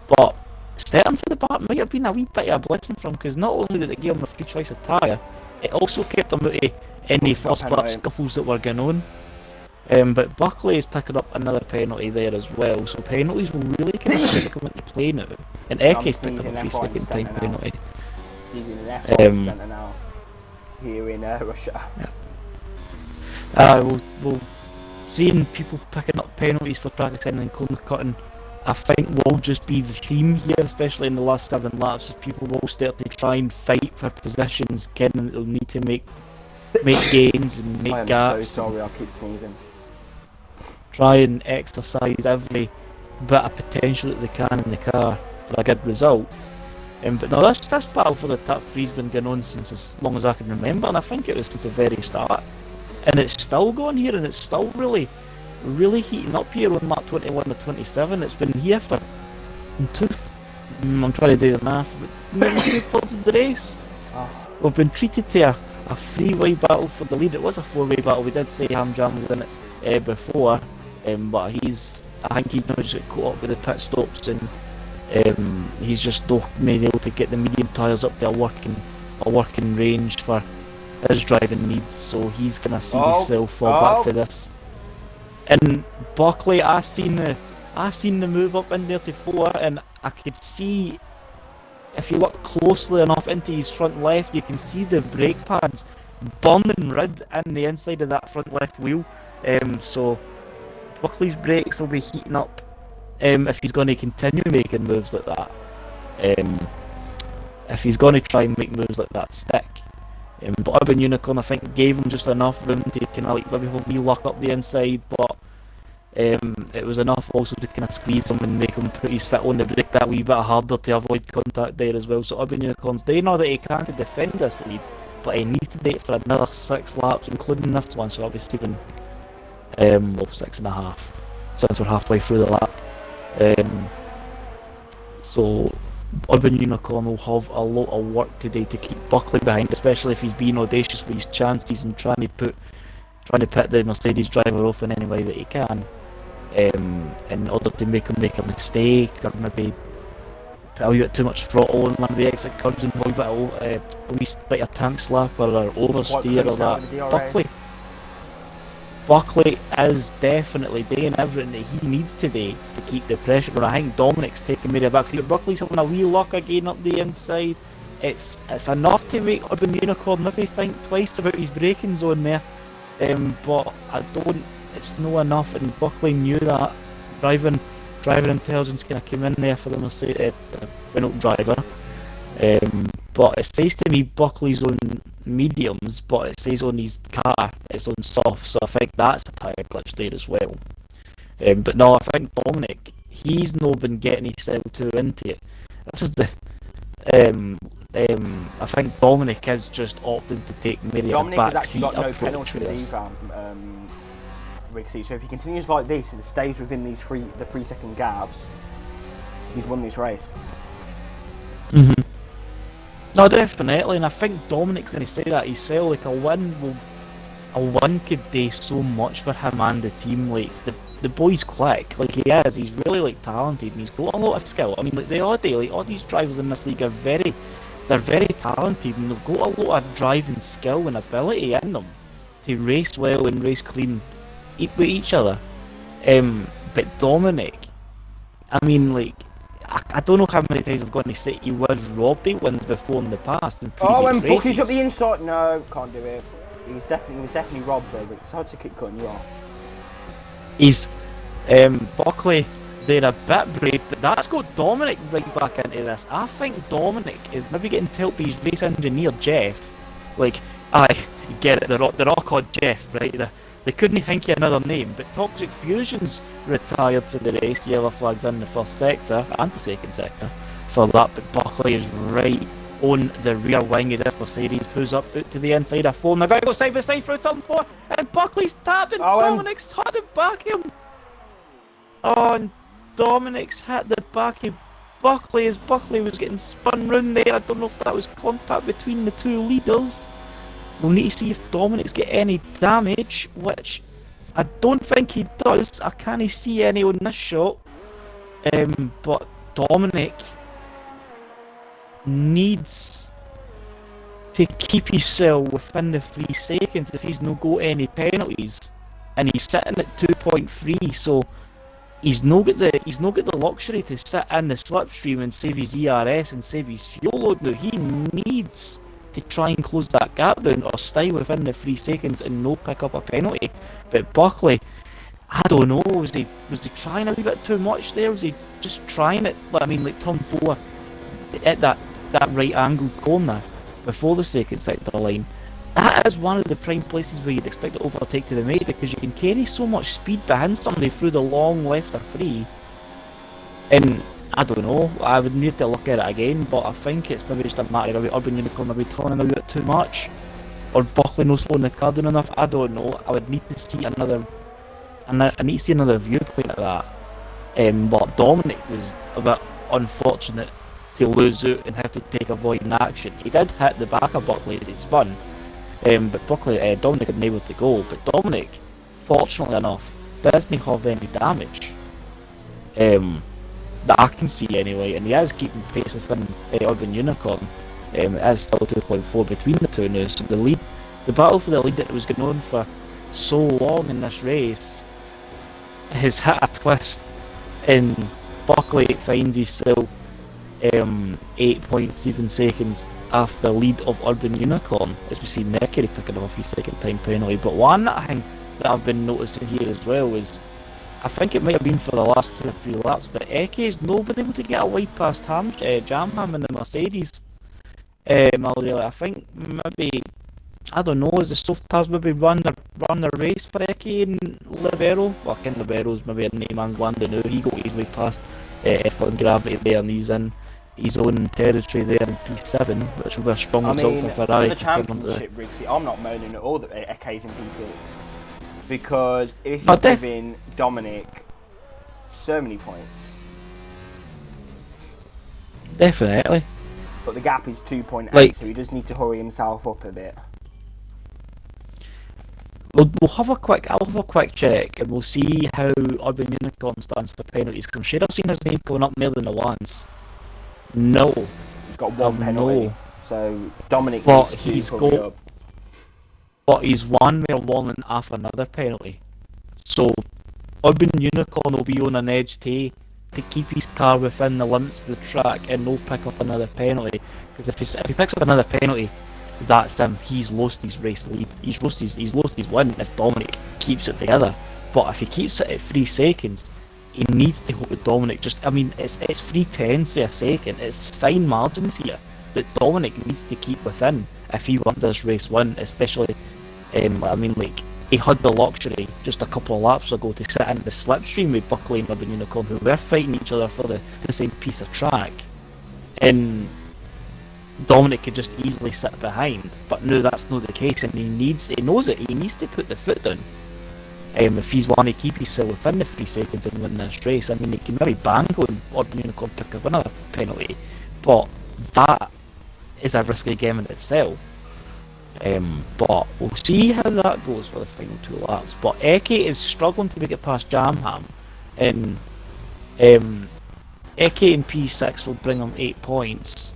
But starting from the back might have been a wee bit of a blessing for him, because not only did it give him a free choice of tyre, it also kept him out of any first lap scuffles that were going on. But Buckley is picking up another penalty there as well, so penalties will really kind of come into play now. And Eke's picked up a free second time penalty. He's in an F1 centre now, here in Russia. We'll seeing people picking up penalties for track extending and corner cutting, I think will just be the theme here, especially in the last 7 laps, as people will start to try and fight for positions, getting that they'll need to make gains and make gaps. I'm so sorry, I'll keep sneezing. Try and exercise every bit of potential that they can in the car for a good result. But no, this battle for the top 3's been going on since as long as I can remember, and I think it was since the very start. And it's still going here, and it's still really heating up here on lap 21 to 27. It's been here for I'm trying to do the math, but maybe 2/3 of the race. We've been treated to a 3-way battle for the lead. It was a 4-way battle. We did say Hamjam was in it before, but I think he's now just got caught up with the pit stops, and he's just not been able to get the medium tyres up to a working range for his driving needs, so he's gonna see himself fall back for this. And Buckley, I seen the move up in there to 4, and I could see, if you look closely enough into his front left, you can see the brake pads burning red in the inside of that front left wheel. So Buckley's brakes will be heating up if he's going to continue making moves like that. If he's going to try and make moves like that stick. But Urban Unicorn, I think, gave him just enough room to kind of like maybe lock up the inside, but it was enough also to kind of squeeze him and make him put his foot on the brake that wee bit harder to avoid contact there as well. So Urban Unicorn's doing all that he can to defend this lead, but he needs to do it for another 6 laps, including this one, so obviously 6.5, since we're halfway through the lap. So Urban Unicorn will have a lot of work today to keep Buckley behind, especially if he's being audacious with his chances and trying to pit the Mercedes driver off in any way that he can, in order to make him make a mistake, or maybe put a wee bit too much throttle on one of the exit curves and a wee bit of tank slap or oversteer or that. Buckley is definitely doing everything that he needs today to keep the pressure on. I think Dominic's taking maybe a back seat. Buckley's having a wee lock again up the inside. It's enough to make Urban Unicorn maybe think twice about his braking zone there. But it's no enough, and Buckley knew that. Driving intelligence kind of came in there for the Mercedes Renault driver. But it says to me Buckley's on mediums, but it says on his car it's on soft, so I think that's a tyre glitch there as well. But no, I think Dominic, he's not been getting himself too into it. This is the I think Dominic is just opting to take maybe a back seat approach with this. So if he continues like this and stays within these the 3-second gaps, he's won this race. No, definitely, and I think Dominic's going to say that himself. Like a win could do so much for him and the team. Like the boy's quick, like he is. He's really like talented, and he's got a lot of skill. I mean, like all these drivers in this league are very talented, and they've got a lot of driving skill and ability in them to race well and race clean with each other. But Dominic, I mean, like, I don't know how many times I've gone to say he was robbed the wins before in the past in Oh, previous and races. Buckley's up the inside. No, can't do it. He was definitely robbed though, but it's hard to keep cutting you off. He's Buckley. They're a bit brave, but that's got Dominic right back into this. I think Dominic is maybe getting tilt by his race engineer Jeff. Like, aye, you get it. They're all called Jeff, right? They couldn't think of another name. But Toxic Fusion's retired for the race. Yellow flags in the first sector and the second sector for that. But Buckley is right on the rear wing of this Mercedes, pulls up out to the inside of 4. Now gotta go side by side through turn 4, and Buckley's tapped, and Dominic's hit the back of him. Oh, and Dominic's hit the back of Buckley as Buckley was getting spun round there. I don't know if that was contact between the two leaders. We'll need to see if Dominic's get any damage, which I don't think he does. I can't see any on this shot. But Dominic needs to keep himself within the 3 seconds if he's not got any penalties, and he's sitting at 2.3, so he's not got the luxury to sit in the slipstream and save his ERS and save his fuel load. Now he needs to try and close that gap down or stay within the 3 seconds and no pick up a penalty. But Buckley, I don't know, was he trying a wee bit too much there? Was he just trying it? I mean, like turn 4 at that right angled corner before the second sector line, that is one of the prime places where you'd expect to overtake to the mate, because you can carry so much speed behind somebody through the long left or free. And I don't know, I would need to look at it again, but I think it's maybe just a matter of Urban Unicorn maybe turning a wee bit too much, or Buckley no slowing the car down enough. I don't know. I would need to see another viewpoint of that. But Dominic was a bit unfortunate to lose out and have to take avoiding action. He did hit the back of Buckley as he spun, but Dominic had been able to go. But Dominic, fortunately enough, doesn't have any damage that I can see anyway, and he is keeping pace within Urban Unicorn. It is still 2.4 between the two now, so the battle for the lead that was going on for so long in this race has hit a twist, and Buckley finds himself 8.7 seconds after the lead of Urban Unicorn, as we see Mercury picking off his second time penalty. But one thing that I've been noticing here as well is, I think it might have been for the last 2 or 3 laps, but Eke's not been able to get a wide past Jamham in the Mercedes. I think maybe, I don't know, is the soft tires maybe run the race for Eke and Libero? Well, Ken Libero's maybe in no man's land now. He got his way past F1 Gravity there, and he's in his own territory there in P7, which will be a strong result for Ferrari. For the championship, Briggsy, I'm not moaning at all that Eke's in P6, because this is giving Dominic so many points. Definitely. But the gap is 2.8, so he just needs to hurry himself up a bit. I'll have a quick check, and we'll see how Urban Unicorn stands for penalties, because I'm sure I've seen his name going up more than once. No. He's got 1 penalty. No. So Dominic but needs he's to hurry up. But he's one more than half another penalty. So Urban Unicorn will be on an edge to keep his car within the limits of the track and no pick up another penalty. Because if he picks up another penalty, that's him. He's lost his race lead. He's lost his win if Dominic keeps it together. But if he keeps it at 3 seconds, he needs to hope that Dominic it's 3/10 of a second. It's fine margins here that Dominic needs to keep within if he wants this race win, especially. He had the luxury just a couple of laps ago to sit in the slipstream with Buckley and Urban Unicorn, who were fighting each other for the same piece of track, and Dominic could just easily sit behind. But no, that's not the case, and he knows it. He needs to put the foot down. If he's wanting to keep himself within the 3 seconds and win this race, I mean, he can maybe bank on Urban Unicorn pick up another penalty, but that is a risky game in itself. But we'll see how that goes for the final 2 laps. But Eke is struggling to make it past Jamham, and Eke in P6 will bring him 8 points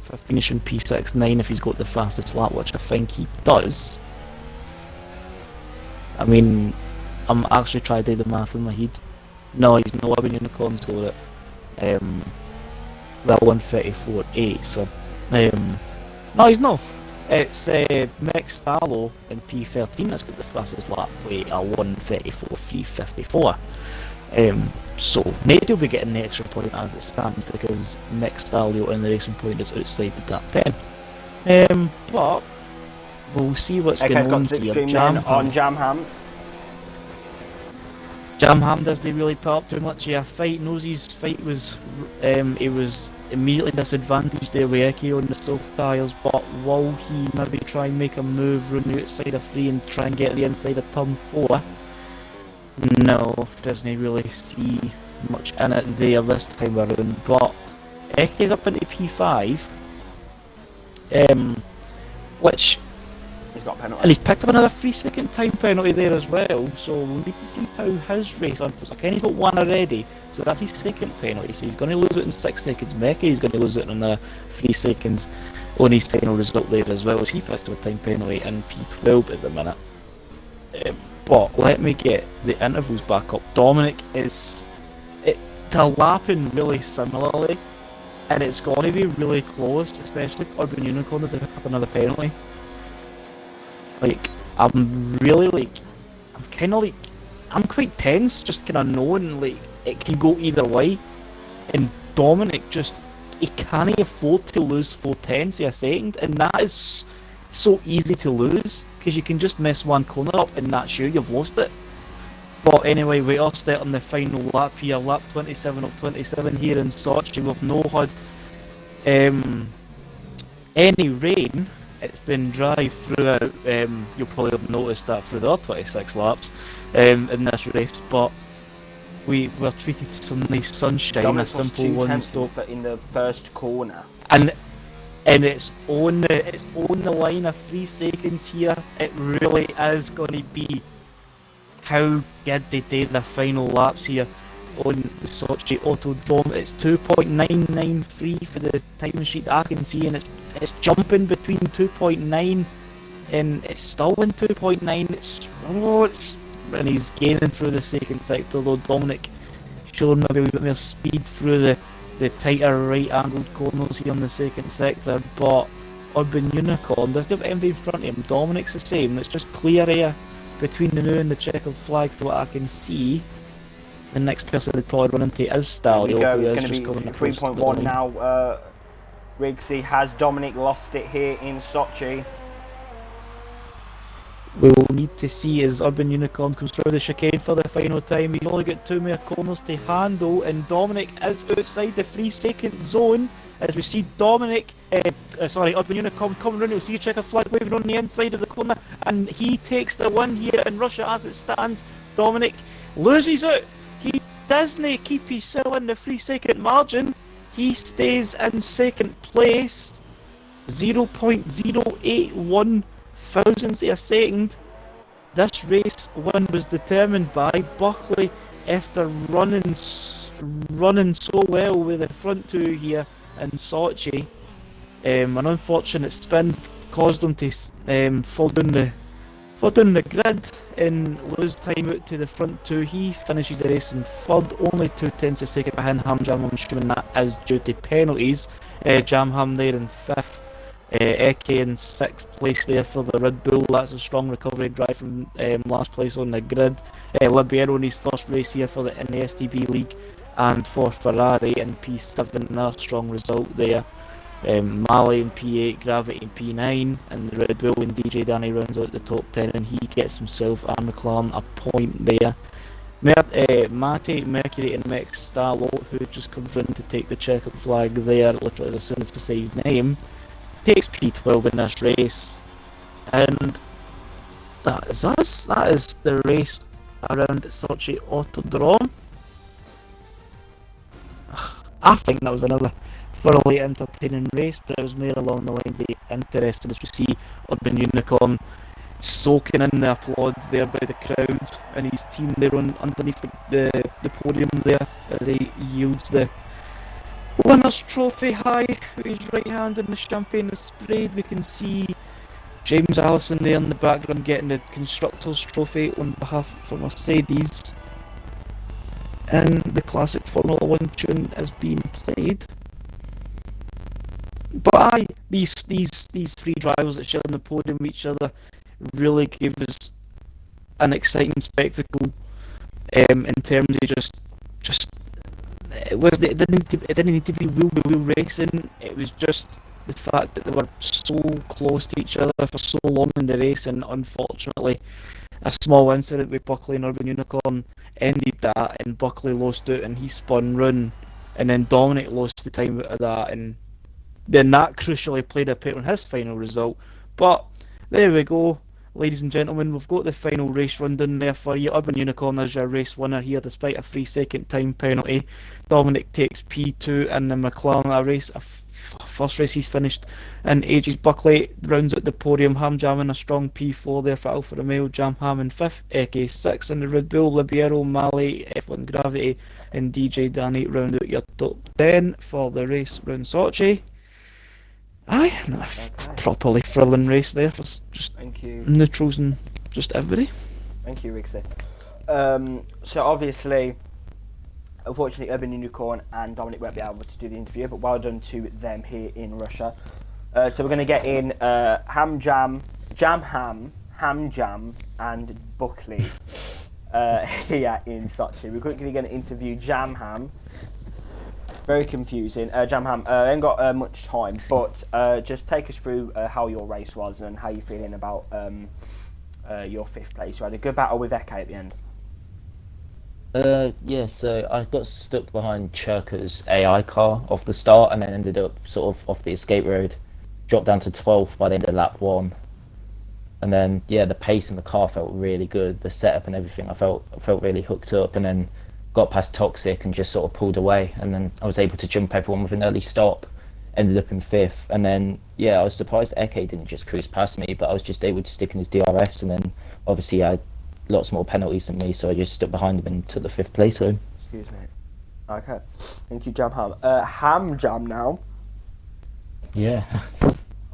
for finishing P6, 9 if he's got the fastest lap, which I think he does. I mean, I'm actually trying to do the math in my head. No, he's no Urban Unicorn's got it. the 1:34.8. So, no, he's not. It's Mick Stallo in P13 that's got the fastest lap with a 1:34.354. So Nate will be getting the extra point as it stands because Mick Stallo in the racing point is outside the top 10. But we'll see what's Okay, going got on here. Slipstream then on Jamham. Jamham doesn't really put up too much of a fight. Nosey's fight was, he was immediately disadvantaged there with Eki on the soft tyres, but will he maybe try and make a move, run the outside of 3 and try and get the inside of turn 4? No, doesn't really see much in it there this time around, but Eki's up into P5, which... He's got a penalty. And he's picked up another 3-second time penalty there as well, so we'll need to see how his race unfolds. Kenny's got one already, so that's his second penalty, so he's going to lose it in 6 seconds. He's going to lose it in another 3 seconds on his final result there as well, as he picked up a time penalty in P12 at the minute. But let me get the intervals back up. Dominic is... they're lapping really similarly, and it's going to be really close, especially if Urban Unicorn if they pick up another penalty. Like, I'm quite tense, just kind of knowing, like, it can go either way. And Dominic he can't afford to lose 4/10 of a second, and that is so easy to lose, because you can just mess one corner up and that's you've lost it. But anyway, we are starting the final lap here, lap 27 of 27 here in Sochi. We've not had any rain. It's been dry throughout. You'll probably have noticed that through the other 26 laps in this race, but we were treated to some nice sunshine, Dominic a simple one stop in the first corner. and it's on the line of 3 seconds here. It really is going to be how good they did the final laps here on the Sochi Autodrome. It's 2.993 for the time sheet I can see, and it's jumping between 2.9 and it's still in 2.9. And he's gaining through the second sector, though. Dominic showing maybe a wee bit more speed through the tighter right angled corners here on the second sector, but Urban Unicorn doesn't have anybody in front of him. Dominic's the same. It's just clear air between the new and the checkered flag for what I can see. The next person they'd probably run into is Stalio, who is just coming across the 3.1 line. now. Rigsy, has Dominic lost it here in Sochi? We will need to see as Urban Unicorn comes through the chicane for the final time. He's only got 2 more corners to handle, and Dominic is outside the 3-second zone. As we see Urban Unicorn coming round, you'll see a checkered flag waving on the inside of the corner, and he takes the win here in Russia as it stands. Dominic loses it. He doesn't keep himself in the 3-second margin. He stays in second place, 0.081 thousandths of a second. This race win was determined by Buckley after running so well with the front 2 here in Sochi. An unfortunate spin caused him to fall down the grid and lose time out to the front 2. He finishes the race in 3rd, only 0.2 a second behind Hamjam. I'm assuming that is due to penalties. Jamham there in 5th. Eke in 6th place there for the Red Bull. That's a strong recovery drive from last place on the grid. Libero in his first race here in the STB League, and for Ferrari in P7, another strong result there. Mali in P8, Gravity in P9, and the Red Bull and DJ Danny rounds out the top 10, and he gets himself and McLaren a point there. Matty, Mercury and Mick Stallo, who just comes in to take the checkered flag there, literally as soon as I say his name, takes P12 in this race, and that is us. That is the race around Sochi Autodrome. I think that was another thoroughly entertaining race, but it was more along the lines of interesting as we see Urban Unicorn soaking in the applause there by the crowd, and his team there underneath the podium there as he yields the winner's trophy high with his right hand, and the champagne is sprayed. We can see James Allison there in the background getting the constructor's trophy on behalf of Mercedes, and the classic Formula 1 tune is being played. But aye, these three drivers that share on the podium with each other really give us an exciting spectacle. In terms of just it didn't need to be wheel to wheel racing. It was just the fact that they were so close to each other for so long in the race, and unfortunately, a small incident with Buckley and Urban Unicorn ended that, and Buckley lost out and he spun run, and then Dominic lost the time out of that, and then that crucially played a part on his final result. But there we go, ladies and gentlemen, we've got the final race run done there for you. Urban Unicorn is your race winner here despite a 3-second time penalty. Dominic takes P2 in the McLaren, first race he's finished in ages. Buckley rounds out the podium, Ham Jam in a strong P4 there for Alfa Romeo, Jam Ham in 5th, Eke 6th in the Red Bull, Libero, Mali, F1 Gravity and DJ Danny round out your top 10 for the race round Sochi. Aye, properly thrilling race there for just Thank you. neutrals and just everybody. Thank you, Rixie. So obviously, unfortunately, Urban Unicorn and Dominic won't be able to do the interview, but well done to them here in Russia. So we're going to get in Ham Jam, Ham Jam, and Buckley here in Sochi. We're quickly going to interview Jam Ham. Very confusing. Jam Ham, ain't got much time, but just take us through how your race was and how you're feeling about your 5th place. You had a good battle with Eke at the end. Yeah, so I got stuck behind Churka's AI car off the start and then ended up sort of off the escape road, dropped down to 12th by the end of lap 1. And then, yeah, the pace in the car felt really good, the setup and everything, I felt really hooked up, and then got past Toxic and just sort of pulled away, and then I was able to jump everyone with an early stop, ended up in 5th, and then, yeah, I was surprised Eke didn't just cruise past me, but I was just able to stick in his DRS, and then obviously I had lots more penalties than me, so I just stuck behind him and took the 5th place home. Excuse me. Okay. Thank you, Jam Ham. Ham Jam now. Yeah.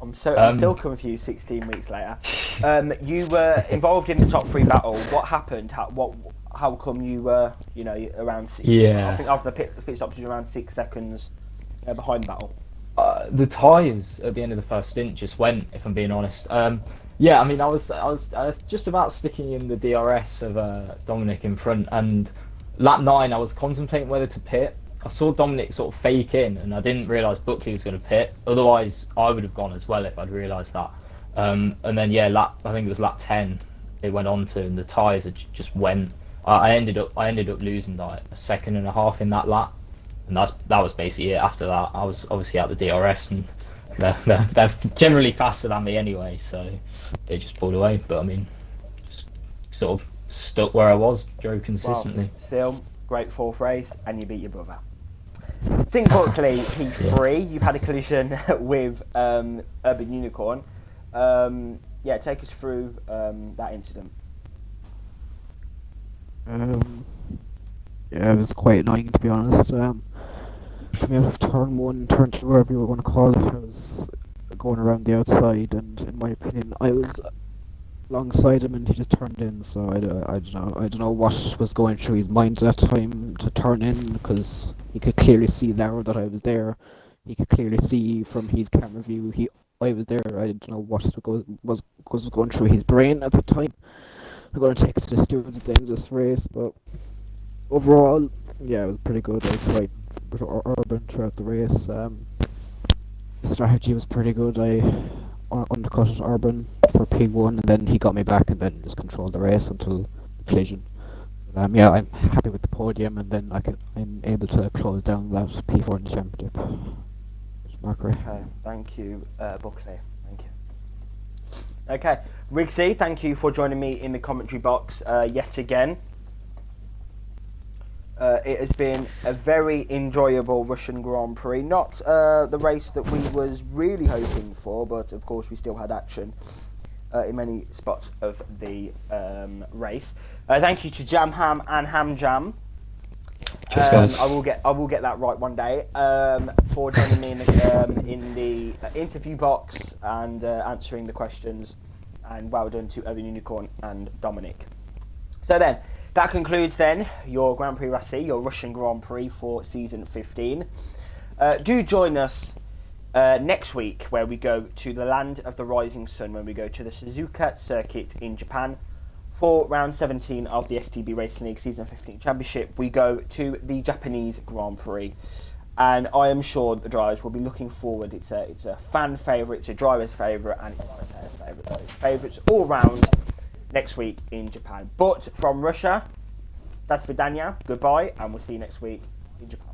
I'm still confused 16 weeks later. You were involved in the top 3 battle. What happened? How come you were, around 6? Yeah. I think after the pit stops, you're around 6 seconds behind battle. The tyres at the end of the first stint just went, if I'm being honest. Yeah, I mean, I was just about sticking in the DRS of Dominic in front, and lap 9, I was contemplating whether to pit. I saw Dominic sort of fake in, and I didn't realise Buckley was going to pit. Otherwise, I would have gone as well if I'd realised that. And then, yeah, I think it was lap 10, it went on to, and the tyres just went. I ended up losing like a second and a half in that lap, and that was basically it. After that, I was obviously out the DRS, and they're generally faster than me anyway, so they just pulled away. But I mean, just sort of stuck where I was, drove consistently. Well, still, great 4th race, and you beat your brother. Sink Buckley, P3. You've had a collision with Urban Unicorn. Yeah, take us through that incident. Yeah, it was quite annoying, to be honest. Coming out of turn 1, turn 2, whatever you want to call it, I was going around the outside, and in my opinion, I was alongside him, and he just turned in. So I don't know what was going through his mind at that time to turn in, because he could clearly see now that I was there. He could clearly see from his camera view I was there. I don't know what was going through his brain at the time. I'm going to take it to the stewards at the end of this race, but overall, yeah, it was pretty good. I was fighting with Urban throughout the race. The strategy was pretty good. I undercut Urban for P1, and then he got me back, and then just controlled the race until the collision. Yeah, I'm happy with the podium, and then I'm able to close down that P4 in the championship. Marker. Okay, thank you, Buckley. Thank you. Okay, Rigsy, thank you for joining me in the commentary box yet again. It has been a very enjoyable Russian Grand Prix. Not the race that we was really hoping for, but of course we still had action in many spots of the race. Thank you to Jam Ham and Ham Jam. Cheers, guys. I will get that right one day. For joining me in the interview box and answering the questions, and well done to Urban Unicorn and Dominic. So then, that concludes then your Grand Prix Racing, your Russian Grand Prix for season 15. Do join us Next week, where we go to the land of the rising sun, when we go to the Suzuka circuit in Japan for round 17 of the STB Racing League Season 15 Championship, we go to the Japanese Grand Prix. And I am sure the drivers will be looking forward. It's a fan favourite, it's a driver's favourite, and it's a player's favourite. So it's favourites all round next week in Japan. But from Russia, that's Vidania. Goodbye, and we'll see you next week in Japan.